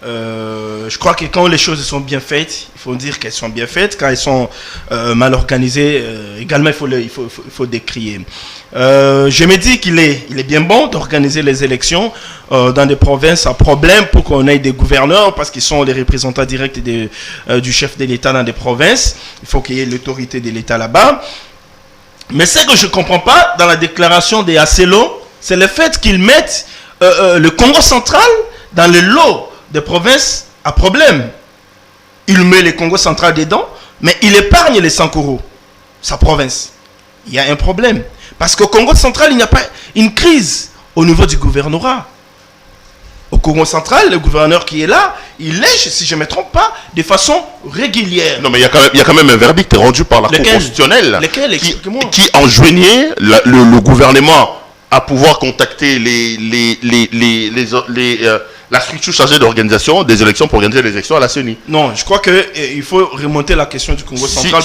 je crois que quand les choses sont bien faites, il faut dire qu'elles sont bien faites. Quand elles sont mal organisées, également il faut décrier. Je me dis qu'il est bien bon d'organiser les élections dans des provinces à problème pour qu'on ait des gouverneurs parce qu'ils sont les représentants directs du chef de l'État dans des provinces. Il faut qu'il y ait l'autorité de l'État là-bas. Mais ce que je ne comprends pas dans la déclaration des Acelo, c'est le fait qu'ils mettent le Congo central dans le lot des provinces à problème. Il met le Congo central dedans, mais il épargne les Sankoro, sa province. Il y a un problème. Parce qu'au Congo central, il n'y a pas une crise au niveau du gouvernorat. Au Congo central, le gouverneur qui est là, il lèche, si je ne me trompe pas, de façon régulière. Non, mais il y a quand même un verdict rendu par la Cour constitutionnelle qui enjoignait le gouvernement à pouvoir contacter la structure chargée d'organisation des élections pour organiser les élections à la CENI. Non, je crois qu'il faut remonter la question du Congo central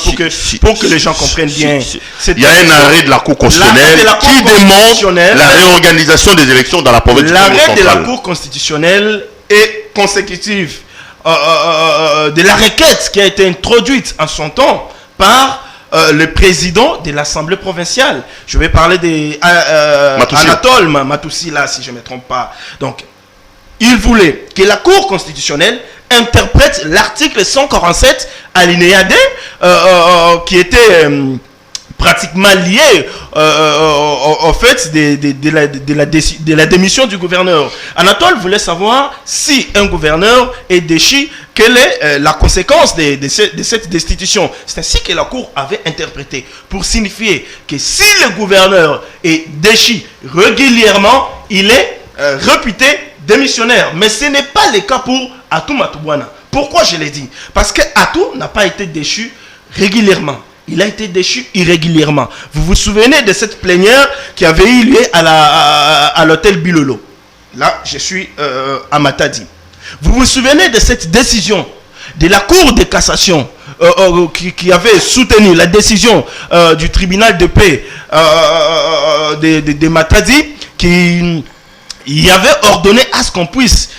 pour que les gens comprennent bien. Il y a un arrêt de la Cour constitutionnelle qui demande la réorganisation des élections dans la province du Congo central. L'arrêt de la Cour constitutionnelle est consécutif de la requête qui a été introduite en son temps par le président de l'Assemblée provinciale. Je vais parler d'Anatole Matoussi, là, si je ne me trompe pas. Donc, il voulait que la Cour constitutionnelle interprète l'article 147 alinéa D qui était pratiquement lié au fait de la démission du gouverneur. Anatole voulait savoir si un gouverneur est déchu, quelle est la conséquence de cette destitution. C'est ainsi que la Cour avait interprété pour signifier que si le gouverneur est déchu régulièrement, il est réputé démissionnaire. Mais ce n'est pas le cas pour Atou Matouana. Pourquoi je l'ai dit? Parce que Atou n'a pas été déchu régulièrement. Il a été déchu irrégulièrement. Vous vous souvenez de cette plénière qui avait eu lieu à l'hôtel Bilolo? Là, je suis à Matadi. Vous vous souvenez de cette décision de la Cour de cassation qui avait soutenu la décision du tribunal de paix de Matadi, qui y avait ordonné à ce qu'on puisse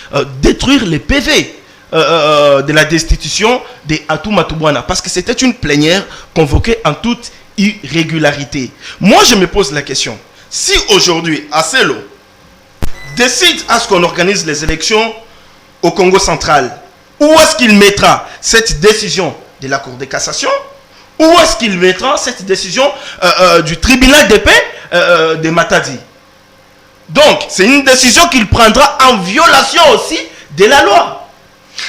détruire les PV de la destitution de Atou Matubwana, parce que c'était une plénière convoquée en toute irrégularité. Moi, je me pose la question, si aujourd'hui Acelo décide à ce qu'on organise les élections au Congo central, où est-ce qu'il mettra cette décision de la Cour de cassation? Où est-ce qu'il mettra cette décision du tribunal de paix de Matadi? Donc, c'est une décision qu'il prendra en violation aussi de la loi.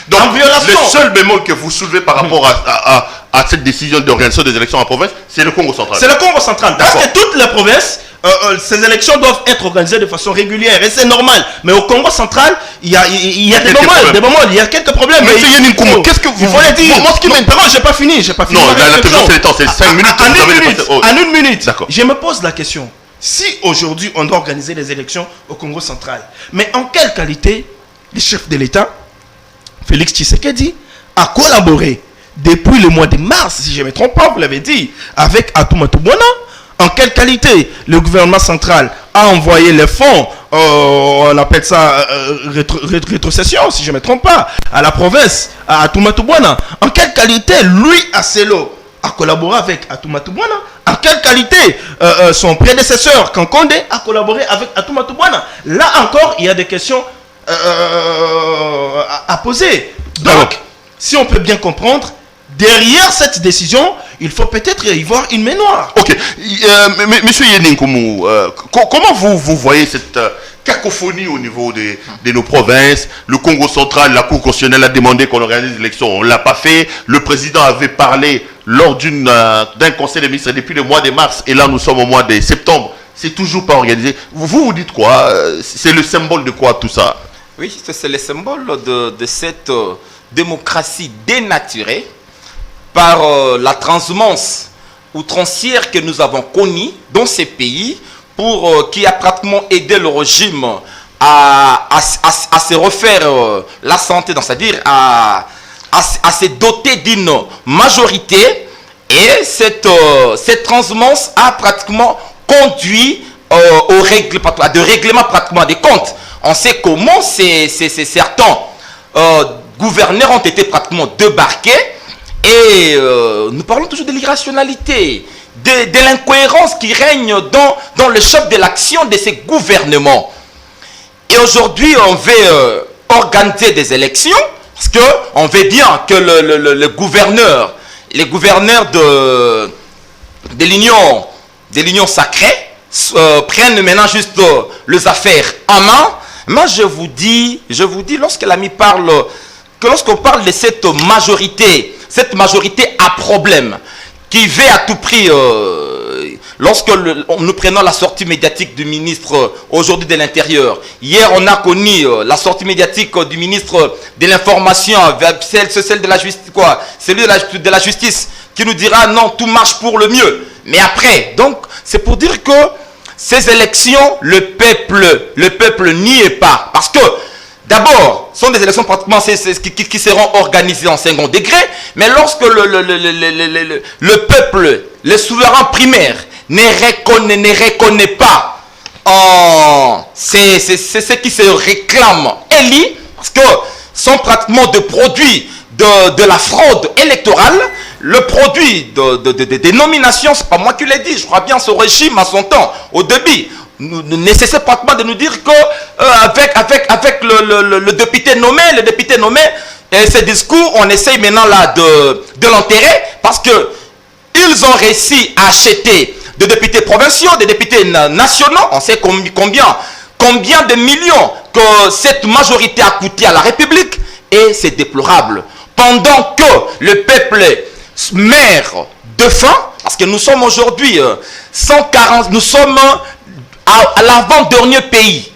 Donc, le seul bémol que vous soulevez par rapport à cette décision d'organisation des élections en province, c'est le Congo central. C'est le Congo central. Parce que toutes les provinces, ces élections doivent être organisées de façon régulière. Et c'est normal. Mais au Congo central, il y a des moments, il y a quelques problèmes. Mais M. Yenin Koumou, qu'est-ce que vous voulez dire? Moi, ce qui m'intéresse, j'ai pas fini. Non, la télévision, c'est le temps, c'est 5 minutes. En une minute, je me pose la question. Si aujourd'hui, on doit organiser les élections au Congo central, mais en quelle qualité le chef de l'État, Félix Tshisekedi, a collaboré depuis le mois de mars, si je ne me trompe pas, vous l'avez dit, avec Atou Matubwana? En quelle qualité le gouvernement central a envoyé les fonds, on appelle ça rétrocession, si je ne me trompe pas, à la province, à Atou Matubwana? En quelle qualité lui, Acelo, a collaboré avec Atou Matubwana? En quelle qualité son prédécesseur, Kankonde, a collaboré avec Atou Matubwana? Là encore, il y a des questions à poser. Donc, si on peut bien comprendre, derrière cette décision, il faut peut-être y voir une main noire. Ok. Monsieur Yenin Koumou, comment vous voyez cette cacophonie au niveau de nos provinces? Le Congo central, la Cour constitutionnelle a demandé qu'on organise l'élection, on ne l'a pas fait. Le président avait parlé lors d'un conseil des ministres depuis le mois de mars, et là nous sommes au mois de septembre. C'est toujours pas organisé. Vous dites quoi? C'est le symbole de quoi tout ça? Oui, c'est le symbole de cette démocratie dénaturée par la transhumance outrancière que nous avons connue dans ces pays, qui a pratiquement aidé le régime à se refaire la santé, c'est-à-dire à se doter d'une majorité. Et cette transhumance a pratiquement conduit à des règlements pratiquement des comptes. On sait comment certains gouverneurs ont été pratiquement débarqués. Et nous parlons toujours de l'irrationalité, de l'incohérence qui règne dans le choc de l'action de ces gouvernements. Et aujourd'hui, on veut organiser des élections, parce qu'on veut bien que les gouverneurs de l'Union sacrée prennent maintenant juste les affaires en main. Moi, je vous dis, lorsque l'ami parle, que lorsqu'on parle de cette majorité à problème, qui veut à tout prix, lorsque nous prenons la sortie médiatique du ministre aujourd'hui de l'Intérieur, hier on a connu la sortie médiatique du ministre de l'Information, celle de la justice, celui de la justice, qui nous dira non, tout marche pour le mieux. Mais après, donc, c'est pour dire que ces élections, le peuple n'y est pas. Parce que, d'abord, ce sont des élections pratiquement qui seront organisées en second degré, mais lorsque le peuple, le souverain primaire, ne reconnaît pas c'est ce qui se réclame élus, parce que sont pratiquement des produits de la fraude électorale. Le produit des nominations, c'est pas moi qui l'ai dit, je crois bien ce régime à son temps, au début, ne cessait pratiquement de nous dire que avec le député nommé, et ce discours, on essaye maintenant là de l'enterrer, parce que ils ont réussi à acheter des députés provinciaux, des députés nationaux. On sait combien de millions que cette majorité a coûté à la République, et c'est déplorable. Pendant que le peuple meurt de faim, parce que nous sommes aujourd'hui 140, nous sommes à l'avant-dernier pays,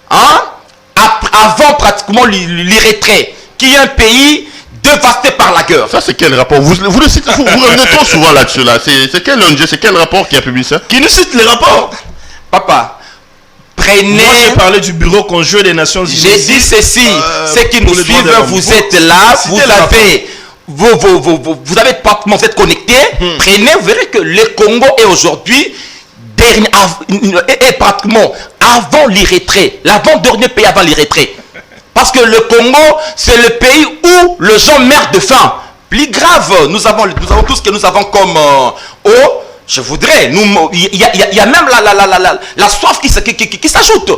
avant pratiquement l'Érythrée, qui est un pays dévastés par la guerre. Ça, c'est quel rapport? Vous le citez, vous revenez trop souvent là-dessus. Là. C'est quel ONG, c'est quel rapport qui a publié ça? Qui nous cite les rapports? Papa, prenez... Moi, j'ai parlé du bureau conjoint des Nations Unies. J'ai dit ceci, ceux qui nous suivent, vous êtes là, vous avez pratiquement, vous êtes connectés. Prenez, vous verrez que le Congo est aujourd'hui est pratiquement avant l'Érythrée, l'avant-dernier pays avant l'Érythrée. Parce que le Congo, c'est le pays où les gens meurent de faim. Plus grave, nous avons tout ce que nous avons comme eau. Je voudrais, il y a même la soif qui s'ajoute.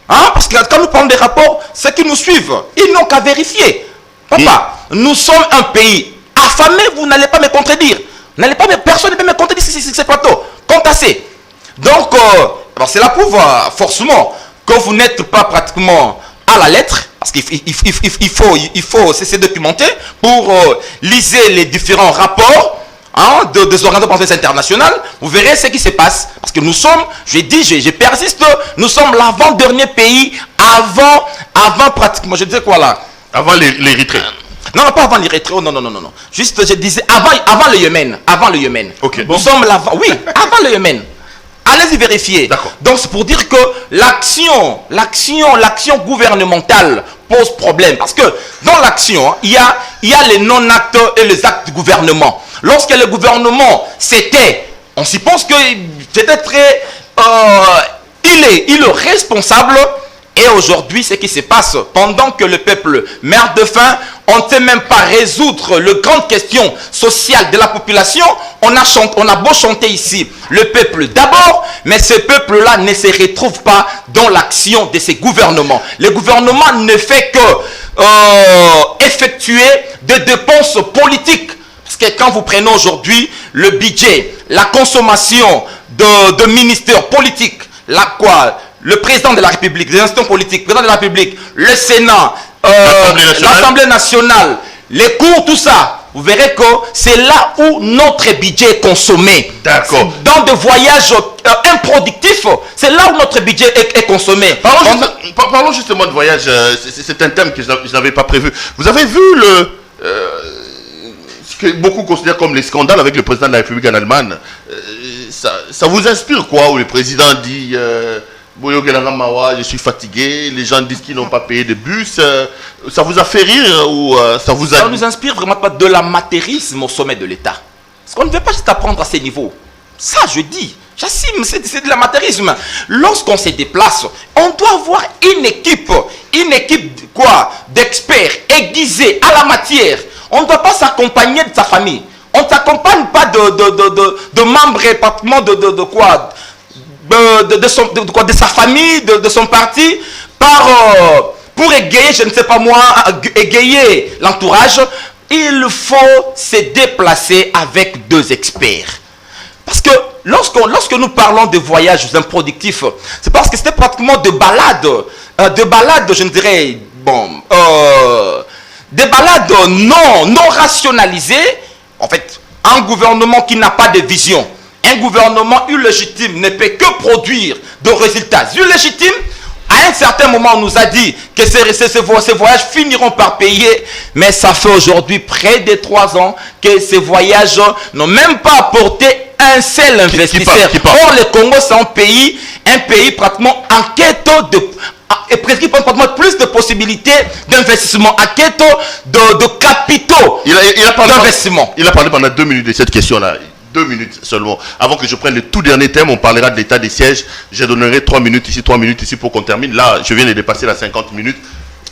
Hein? Parce que quand nous parlons des rapports, ceux qui nous suivent, ils n'ont qu'à vérifier. Papa, nous sommes un pays affamé, vous n'allez pas me contredire. Personne ne peut me contredire sur ces plateaux. Contassé. Donc, cela prouve forcément que vous n'êtes pas pratiquement à la lettre. Parce qu'il faut se documenter pour liser les différents rapports des organisations internationales. Vous verrez ce qui se passe. Parce que nous sommes, je persiste, nous sommes l'avant-dernier pays avant pratiquement, je disais quoi là? Avant l'Érythrée. Non, pas avant l'Érythrée, oh, non. Juste, je disais avant le Yémen. Avant le Yémen. Ok. Nous sommes l'avant, oui, avant le Yémen. Allez-y vérifier. D'accord. Donc c'est pour dire que l'action gouvernementale pose problème. Parce que dans l'action, il y a les non-actes et les actes du gouvernement. Lorsque le gouvernement s'était, on s'y pense que c'était très... il est responsable. Et aujourd'hui, ce qui se passe, pendant que le peuple meurt de faim, on ne sait même pas résoudre les grandes questions sociales de la population. On a beau chanter ici le peuple d'abord, mais ce peuple-là ne se retrouve pas dans l'action de ces gouvernements. Le gouvernement ne fait que effectuer des dépenses politiques. Parce que quand vous prenez aujourd'hui le budget, la consommation de ministères politiques, le président de la République, les institutions politiques, le président de la République, le Sénat, l'Assemblée nationale, les cours, tout ça, vous verrez que c'est là où notre budget est consommé. D'accord. Dans des voyages improductifs, c'est là où notre budget est consommé. Parlons justement de voyage. C'est un thème que je n'avais pas prévu. Vous avez vu ce que beaucoup considèrent comme les scandales avec le président de la République en Allemagne. Ça vous inspire quoi, où le président dit... je suis fatigué, les gens disent qu'ils n'ont pas payé de bus. Ça vous a fait rire ou ça vous a... Ça nous inspire vraiment pas de l'amateurisme au sommet de l'État. Parce qu'on ne veut pas juste apprendre à ces niveaux. Ça, je dis, j'assume, c'est de l'amateurisme. Lorsqu'on se déplace, on doit avoir une équipe d'experts aiguisés à la matière. On ne doit pas s'accompagner de sa famille. On ne s'accompagne pas de membres pratiquement de sa famille, de son parti, pour égayer, je ne sais pas moi, égayer l'entourage. Il faut se déplacer avec deux experts. Parce que lorsque nous parlons de voyages improductifs, c'est parce que c'était pratiquement de balades, je ne dirais, des balades non rationalisées. En fait, un gouvernement qui n'a pas de vision, un gouvernement illégitime ne peut que produire de résultats illégitimes. À un certain moment, on nous a dit que ces voyages finiront par payer, mais ça fait aujourd'hui près de 3 ans que ces voyages n'ont même pas apporté un seul investisseur. Or, le Congo, c'est un pays pratiquement en quête et presque pratiquement plus de possibilités d'investissement, en quête de capitaux d'investissement. Il a parlé pendant 2 minutes de cette question-là. 2 minutes seulement. Avant que je prenne le tout dernier thème, on parlera de l'état des sièges. Je donnerai 3 minutes ici, 3 minutes ici pour qu'on termine. Là, je viens de dépasser la 50 minutes.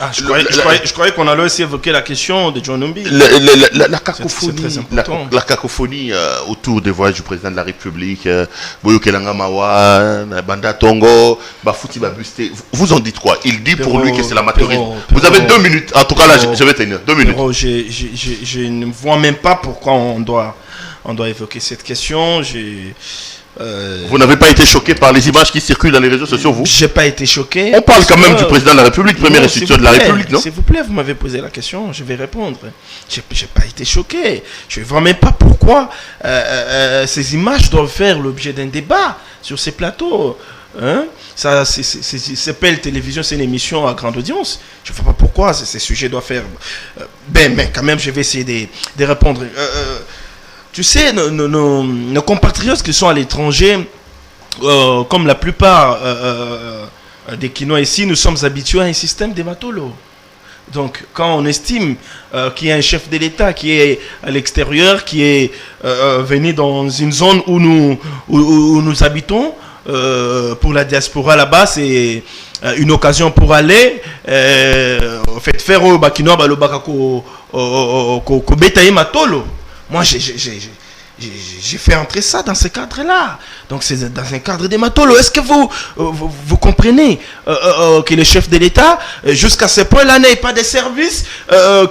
Ah, je croyais qu'on allait aussi évoquer la question de John Numbi. La cacophonie, la cacophonie autour des voyages du président de la République, Boyokelanga Mawa, Banda Tongo, Bafouti Babuste. Vous en dites quoi? Il dit pour lui que c'est l'amateurisme. Vous avez 2 minutes. En tout cas, là, je vais tenir 2 minutes. Je ne vois même pas pourquoi on doit évoquer cette question. Vous n'avez pas été choqué par les images qui circulent dans les réseaux sociaux, vous? J'ai pas été choqué. On parle quand même du président de la République, première institution de la République, non? S'il vous plaît, vous m'avez posé la question, je vais répondre. J'ai pas été choqué. Je ne vois même pas pourquoi ces images doivent faire l'objet d'un débat sur ces plateaux. Hein? Ça s'appelle télévision, c'est une émission à grande audience. Je ne vois pas pourquoi ces sujets doivent faire. Mais quand même, je vais essayer de répondre. Tu sais, nos compatriotes qui sont à l'étranger, comme la plupart des Quinois ici, nous sommes habitués à un système de matolo. Donc, quand on estime qu'il y a un chef de l'État qui est à l'extérieur, qui est venu dans une zone où nous habitons, pour la diaspora là-bas, c'est une occasion pour aller faire au Bakinois, au Betaï Matolo. Moi, j'ai fait entrer ça dans ce cadre-là. Donc, c'est dans un cadre des matolo. Est-ce que vous comprenez que le chef de l'État, jusqu'à ce point-là, n'ait pas de services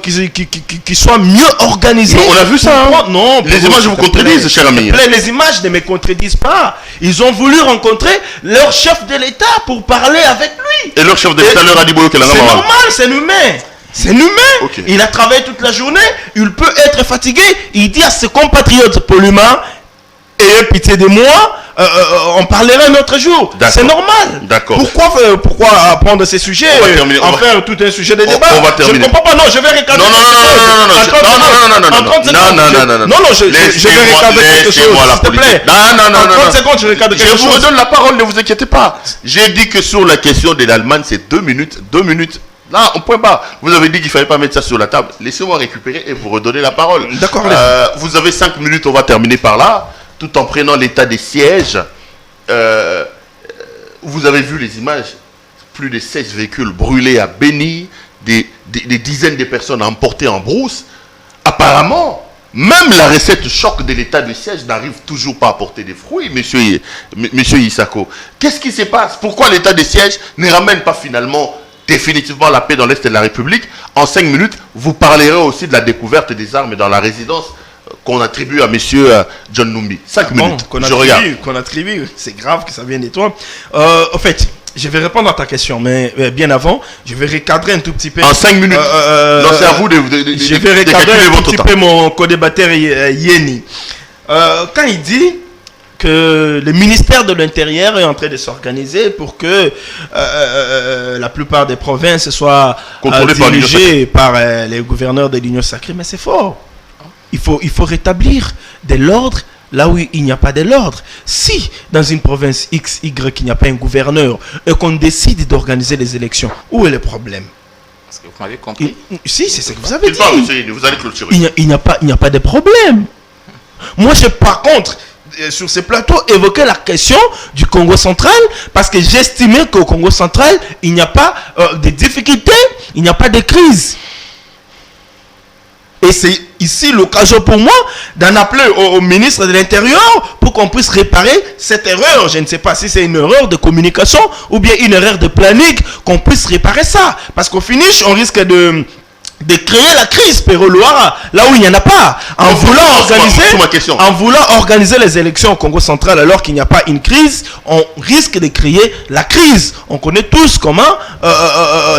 qui soient mieux organisés? On a vu ça. Hein? Non, les images vous contredisent, cher ami. Les images ne me contredisent pas. Ils ont voulu rencontrer leur chef de l'État pour parler avec lui. Et leur chef de l'État leur a dit que c'est normal, c'est humain. C'est humain. Okay. Il a travaillé toute la journée. Il peut être fatigué. Il dit à ses compatriotes poliment, ayez pitié de moi. On parlera un autre jour. C'est normal. D'accord. Pourquoi prendre ces sujets en faire tout un sujet de débat? On va terminer. Je ne comprends pas. Non, je vais recadrer. Non, je vais recadrer quelque chose. S'il te plaît. En 30 secondes, je recadre quelque chose. Je vous redonne la parole, ne vous inquiétez pas. J'ai dit que sur la question de l'Allemagne, c'est 2 minutes. 2 minutes. Là, on ne peut pas. Vous avez dit qu'il ne fallait pas mettre ça sur la table. Laissez-moi récupérer et vous redonner la parole. D'accord. Vous avez 5 minutes, on va terminer par là. Tout en prenant l'état des sièges. Vous avez vu les images. Plus de 16 véhicules brûlés à Béni. Des dizaines de personnes emportées en brousse. Apparemment, même la recette choc de l'état de siège n'arrive toujours pas à porter des fruits, monsieur Isako. Qu'est-ce qui se passe? Pourquoi l'état de siège ne ramène pas finalement définitivement la paix dans l'Est de la République? En 5 minutes, vous parlerez aussi de la découverte des armes dans la résidence qu'on attribue à monsieur John Numbi. 5 minutes, je regarde. Qu'on attribue, c'est grave que ça vienne de toi. En fait, je vais répondre à ta question, mais bien avant, je vais recadrer un tout petit peu. En 5 minutes. Non, c'est à vous de je vais recadrer un tout petit peu mon co-débatteur Yeni. Quand il dit que le ministère de l'Intérieur est en train de s'organiser pour que la plupart des provinces soient dirigées par les gouverneurs de l'Union sacrée, mais c'est faux. Il faut rétablir de l'ordre là où il n'y a pas de l'ordre. Si dans une province X, Y, il n'y a pas un gouverneur et qu'on décide d'organiser les élections, où est le problème? Parce que vous m'avez compris. Si, c'est ce que vous avez dit. Vous allez clôturer. Il n'y a pas de problème. Moi, par contre, sur ces plateaux, évoquer la question du Congo central, parce que j'estimais qu'au Congo central, il n'y a pas de difficultés, il n'y a pas de crise. Et c'est ici l'occasion pour moi d'en appeler au ministre de l'Intérieur pour qu'on puisse réparer cette erreur. Je ne sais pas si c'est une erreur de communication ou bien une erreur de planning, qu'on puisse réparer ça. Parce qu'au finish, on risque de créer la crise Péro-Loire là où il n'y en a pas, en voulant organiser les élections au Congo central alors qu'il n'y a pas une crise. On risque de créer la crise. On connaît tous comment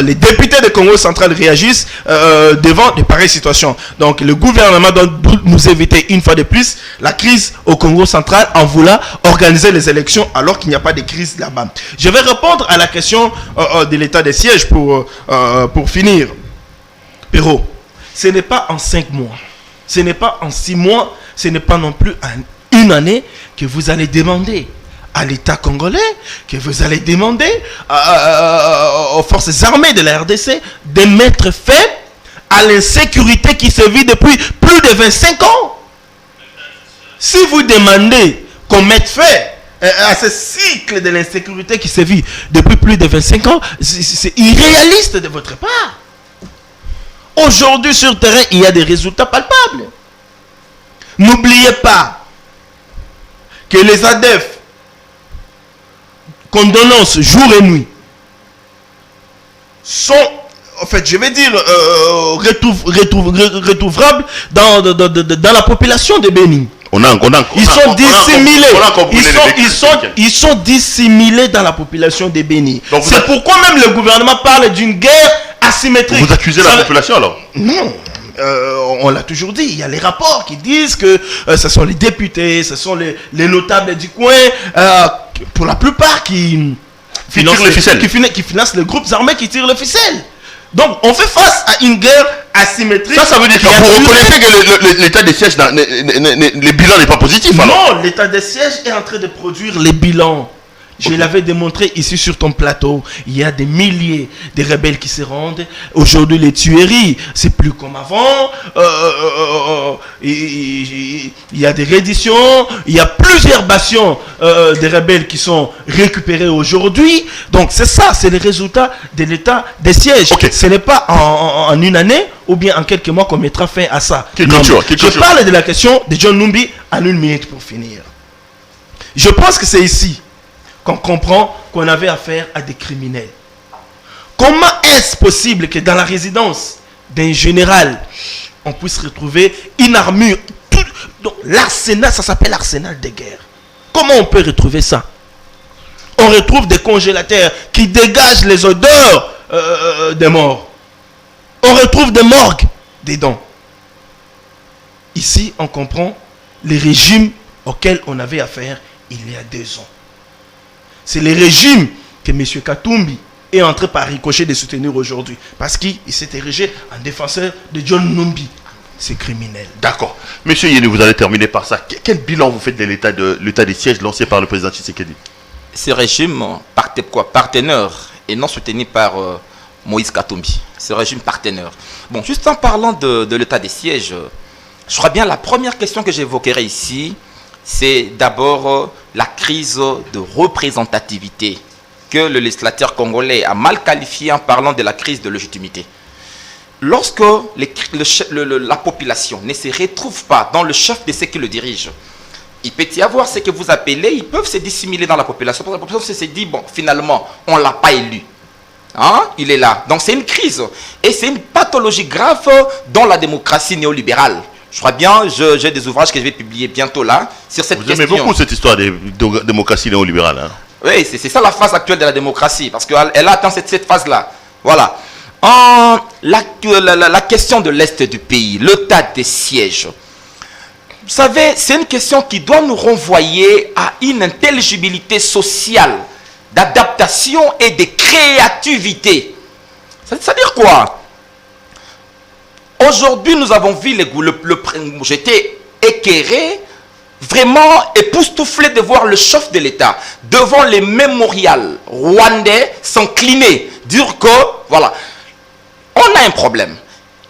les députés du Congo central réagissent devant de pareilles situations. Donc le gouvernement doit nous éviter une fois de plus la crise au Congo central en voulant organiser les élections alors qu'il n'y a pas de crise là-bas. Je vais répondre à la question de l'état des sièges pour finir. Péro, ce n'est pas en 5 mois, ce n'est pas en 6 mois, ce n'est pas non plus en 1 année que vous allez demander à l'État congolais, que vous allez demander aux forces armées de la RDC de mettre fin à l'insécurité qui se vit depuis plus de 25 ans. Si vous demandez qu'on mette fin à ce cycle de l'insécurité qui se vit depuis plus de 25 ans, c'est irréaliste de votre part. Aujourd'hui, sur le terrain, il y a des résultats palpables. N'oubliez pas que les ADF, condonance jour et nuit, sont, en fait, je vais dire, retrouvables dans la population de Bénin. Ils sont dissimulés dans la population des Béni. C'est pourquoi même le gouvernement parle d'une guerre asymétrique. Vous accusez la population alors? Non. On l'a toujours dit, il y a les rapports qui disent que ce sont les députés, ce sont les notables du coin, pour la plupart qui financent les groupes armés qui tirent le ficelle. Donc on fait face à une guerre asymétrique. Ça veut dire que vous reconnaissez que l'état des sièges, les bilans n'est pas positif alors? Non, l'état des sièges est en train de produire les bilans. Je l'avais démontré ici sur ton plateau. Il y a des milliers de rebelles qui se rendent. Aujourd'hui, les tueries, c'est plus comme avant. Il y a des redditions. Il y a plusieurs bastions de rebelles qui sont récupérés aujourd'hui. Donc, c'est ça, c'est le résultat de l'état des sièges. Okay. Ce n'est pas en une année ou bien en quelques mois qu'on mettra fin à ça. Je parle de la question de John Numbi en une minute pour finir. Je pense que c'est ici qu'on comprend qu'on avait affaire à des criminels. Comment est-ce possible que dans la résidence d'un général, on puisse retrouver une armure, donc l'arsenal, ça s'appelle l'arsenal de guerre. Comment on peut retrouver ça? On retrouve des congélateurs qui dégagent les odeurs des morts. On retrouve des morgues dedans. Ici, on comprend les régimes auxquels on avait affaire il y a 2 ans. C'est le régime que M. Katumbi est entré par ricochet de soutenir aujourd'hui. Parce qu'il s'est érigé en défenseur de John Numbi. C'est criminel. D'accord. Monsieur Yéni, vous allez terminer par ça. Quel bilan vous faites de l'état des sièges lancé par le président Tshisekedi? Ce régime partenaire et non soutenu par Moïse Katumbi. Ce régime partenaire. Bon, juste en parlant de l'état des sièges, je crois bien la première question que j'évoquerai ici, c'est d'abord la crise de représentativité que le législateur congolais a mal qualifié en parlant de la crise de légitimité. Lorsque la population ne se retrouve pas dans le chef de ceux qui le dirigent, il peut y avoir ce que vous appelez, ils peuvent se dissimuler dans la population. Parce que la population se dit, bon, finalement, on ne l'a pas élu. Hein? Il est là. Donc c'est une crise. Et c'est une pathologie grave dans la démocratie néolibérale. Je crois bien, j'ai des ouvrages que je vais publier bientôt là, sur cette question. Vous aimez beaucoup cette histoire de démocratie néolibérale. Hein? Oui, c'est ça la phase actuelle de la démocratie, parce qu'elle atteint cette phase-là. Voilà. La question de l'Est du pays, l'état des sièges. Vous savez, c'est une question qui doit nous renvoyer à une intelligibilité sociale, d'adaptation et de créativité. C'est-à-dire quoi? Aujourd'hui, nous avons vu j'étais éclairé, vraiment époustouflé de voir le chef de l'État devant les mémorials rwandais s'incliner, dire que, voilà, on a un problème.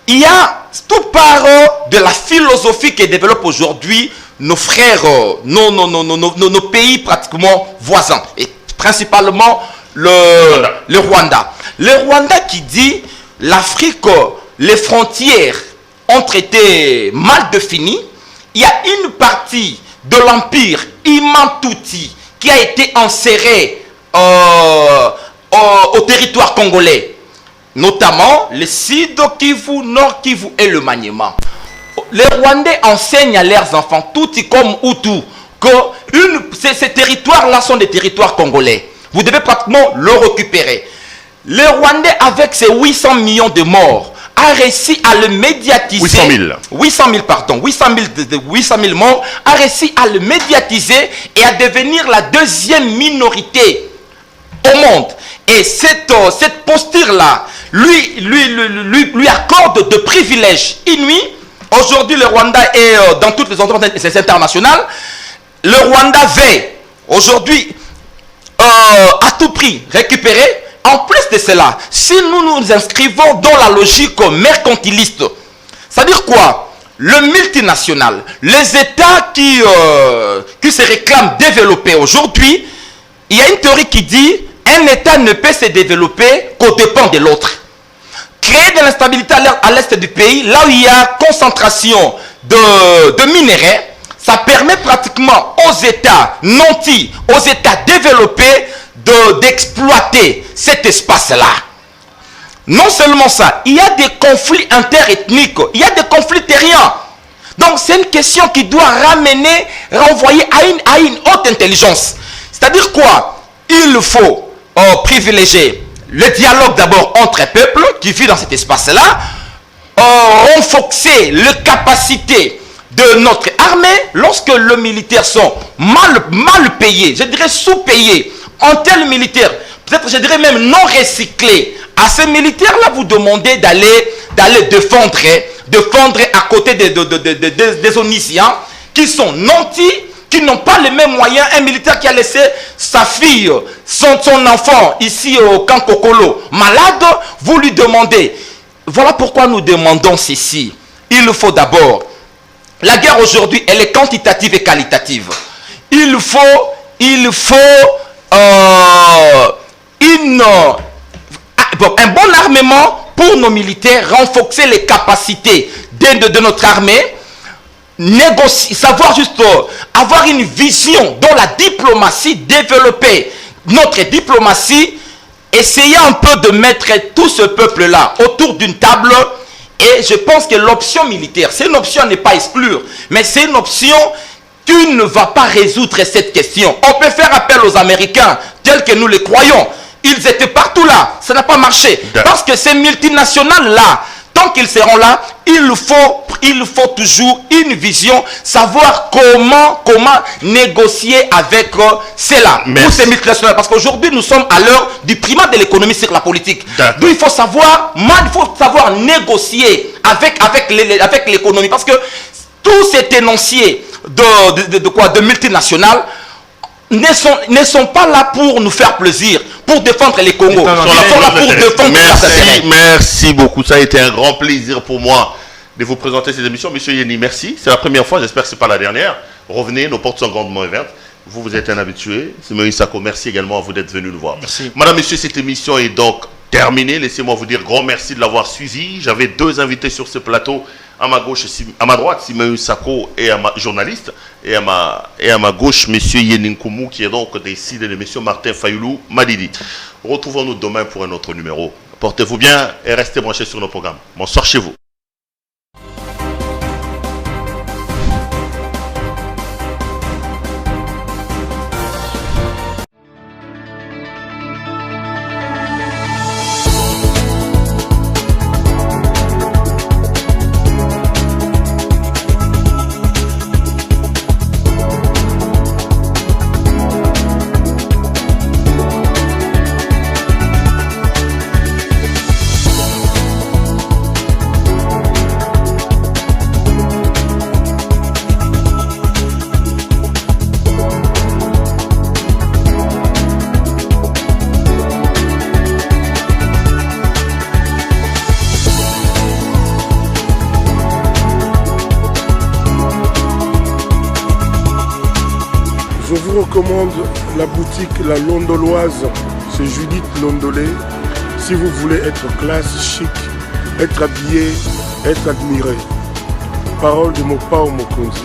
Il y a tout part de la philosophie qui développe aujourd'hui nos frères, nos pays pratiquement voisins, et principalement le Rwanda. Le Rwanda qui dit l'Afrique, les frontières ont été mal définies. Il y a une partie de l'empire Imantuti qui a été insérée au territoire congolais, notamment le Sud Kivu, Nord Kivu et le Maniema. Les Rwandais enseignent à leurs enfants, Tutsi comme Hutu, que ces territoires-là sont des territoires congolais. Vous devez pratiquement le récupérer. Les Rwandais, avec ces 800 millions de morts, a réussi à le médiatiser. 800 000 morts, a réussi à le médiatiser et à devenir la deuxième minorité au monde. Et cette posture-là lui accorde de privilèges inouïs. Aujourd'hui, le Rwanda est dans toutes les organisations internationales. Le Rwanda veut aujourd'hui à tout prix récupérer. En plus de cela, si nous nous inscrivons dans la logique mercantiliste, c'est-à-dire quoi? Le multinational, les États qui se réclament développés aujourd'hui, il y a une théorie qui dit un État ne peut se développer qu'au dépens de l'autre. Créer de l'instabilité à l'est du pays, là où il y a concentration de minéraux, ça permet pratiquement aux États nantis, aux États développés, d'exploiter cet espace-là. Non seulement ça, il y a des conflits interethniques, il y a des conflits terriens. Donc c'est une question qui doit renvoyer à une haute intelligence. C'est-à-dire quoi? Il faut privilégier le dialogue d'abord entre peuples qui vivent dans cet espace-là, renforcer les capacités de notre armée lorsque les militaires sont mal payés, je dirais sous-payés, en tel militaire, peut-être je dirais même non recyclés. À ces militaires-là, vous demandez d'aller défendre à côté des Onisiens qui sont nantis, qui n'ont pas les mêmes moyens. Un militaire qui a laissé sa fille, son enfant ici au camp Kokolo malade, vous lui demandez. Voilà pourquoi nous demandons ceci. Il faut d'abord, la guerre aujourd'hui, elle est quantitative et qualitative. Il faut un bon armement pour nos militaires, renforcer les capacités de notre armée, négocier, savoir juste avoir une vision dans la diplomatie, développer notre diplomatie, essayer un peu de mettre tout ce peuple-là autour d'une table. Et je pense que l'option militaire, c'est une option à ne pas exclure, mais c'est une option qui ne va pas résoudre cette question. On peut faire appel aux Américains tels que nous les croyons. Ils étaient partout là, ça n'a pas marché. Parce que ces multinationales-là, tant qu'ils seront là, il faut toujours une vision, savoir comment négocier avec cela. Pour ces multinationales. Parce qu'aujourd'hui, nous sommes à l'heure du primat de l'économie sur la politique. Donc il faut savoir négocier avec l'économie. Parce que tous ces énonciés de multinationales ne sont pas là pour nous faire plaisir, pour défendre les Congos. Ils sont là pour défendre. Merci beaucoup. Ça a été un grand plaisir pour moi de vous présenter ces émissions. Monsieur Yeni, merci. C'est la première fois, j'espère que ce n'est pas la dernière. Revenez, nos portes sont grandement ouvertes. Vous êtes un habitué. Simeon Sako, merci également à vous d'être venu nous voir. Merci. Madame, monsieur, cette émission est donc terminée. Laissez-moi vous dire grand merci de l'avoir suivi. J'avais deux invités sur ce plateau. À ma gauche, à ma droite, Simeon Sako et journaliste. Et à ma gauche, monsieur Yeni Nkoumou, qui est donc décidé de monsieur Martin Fayoulou Madidi. Retrouvons-nous demain pour un autre numéro. Portez-vous bien et restez branchés sur nos programmes. Bonsoir chez vous. Je vous recommande la boutique La Londoloise, c'est Judith Londolé. Si vous voulez être classe, chic, être habillé, être admiré. Parole de Mopao Mokonzi.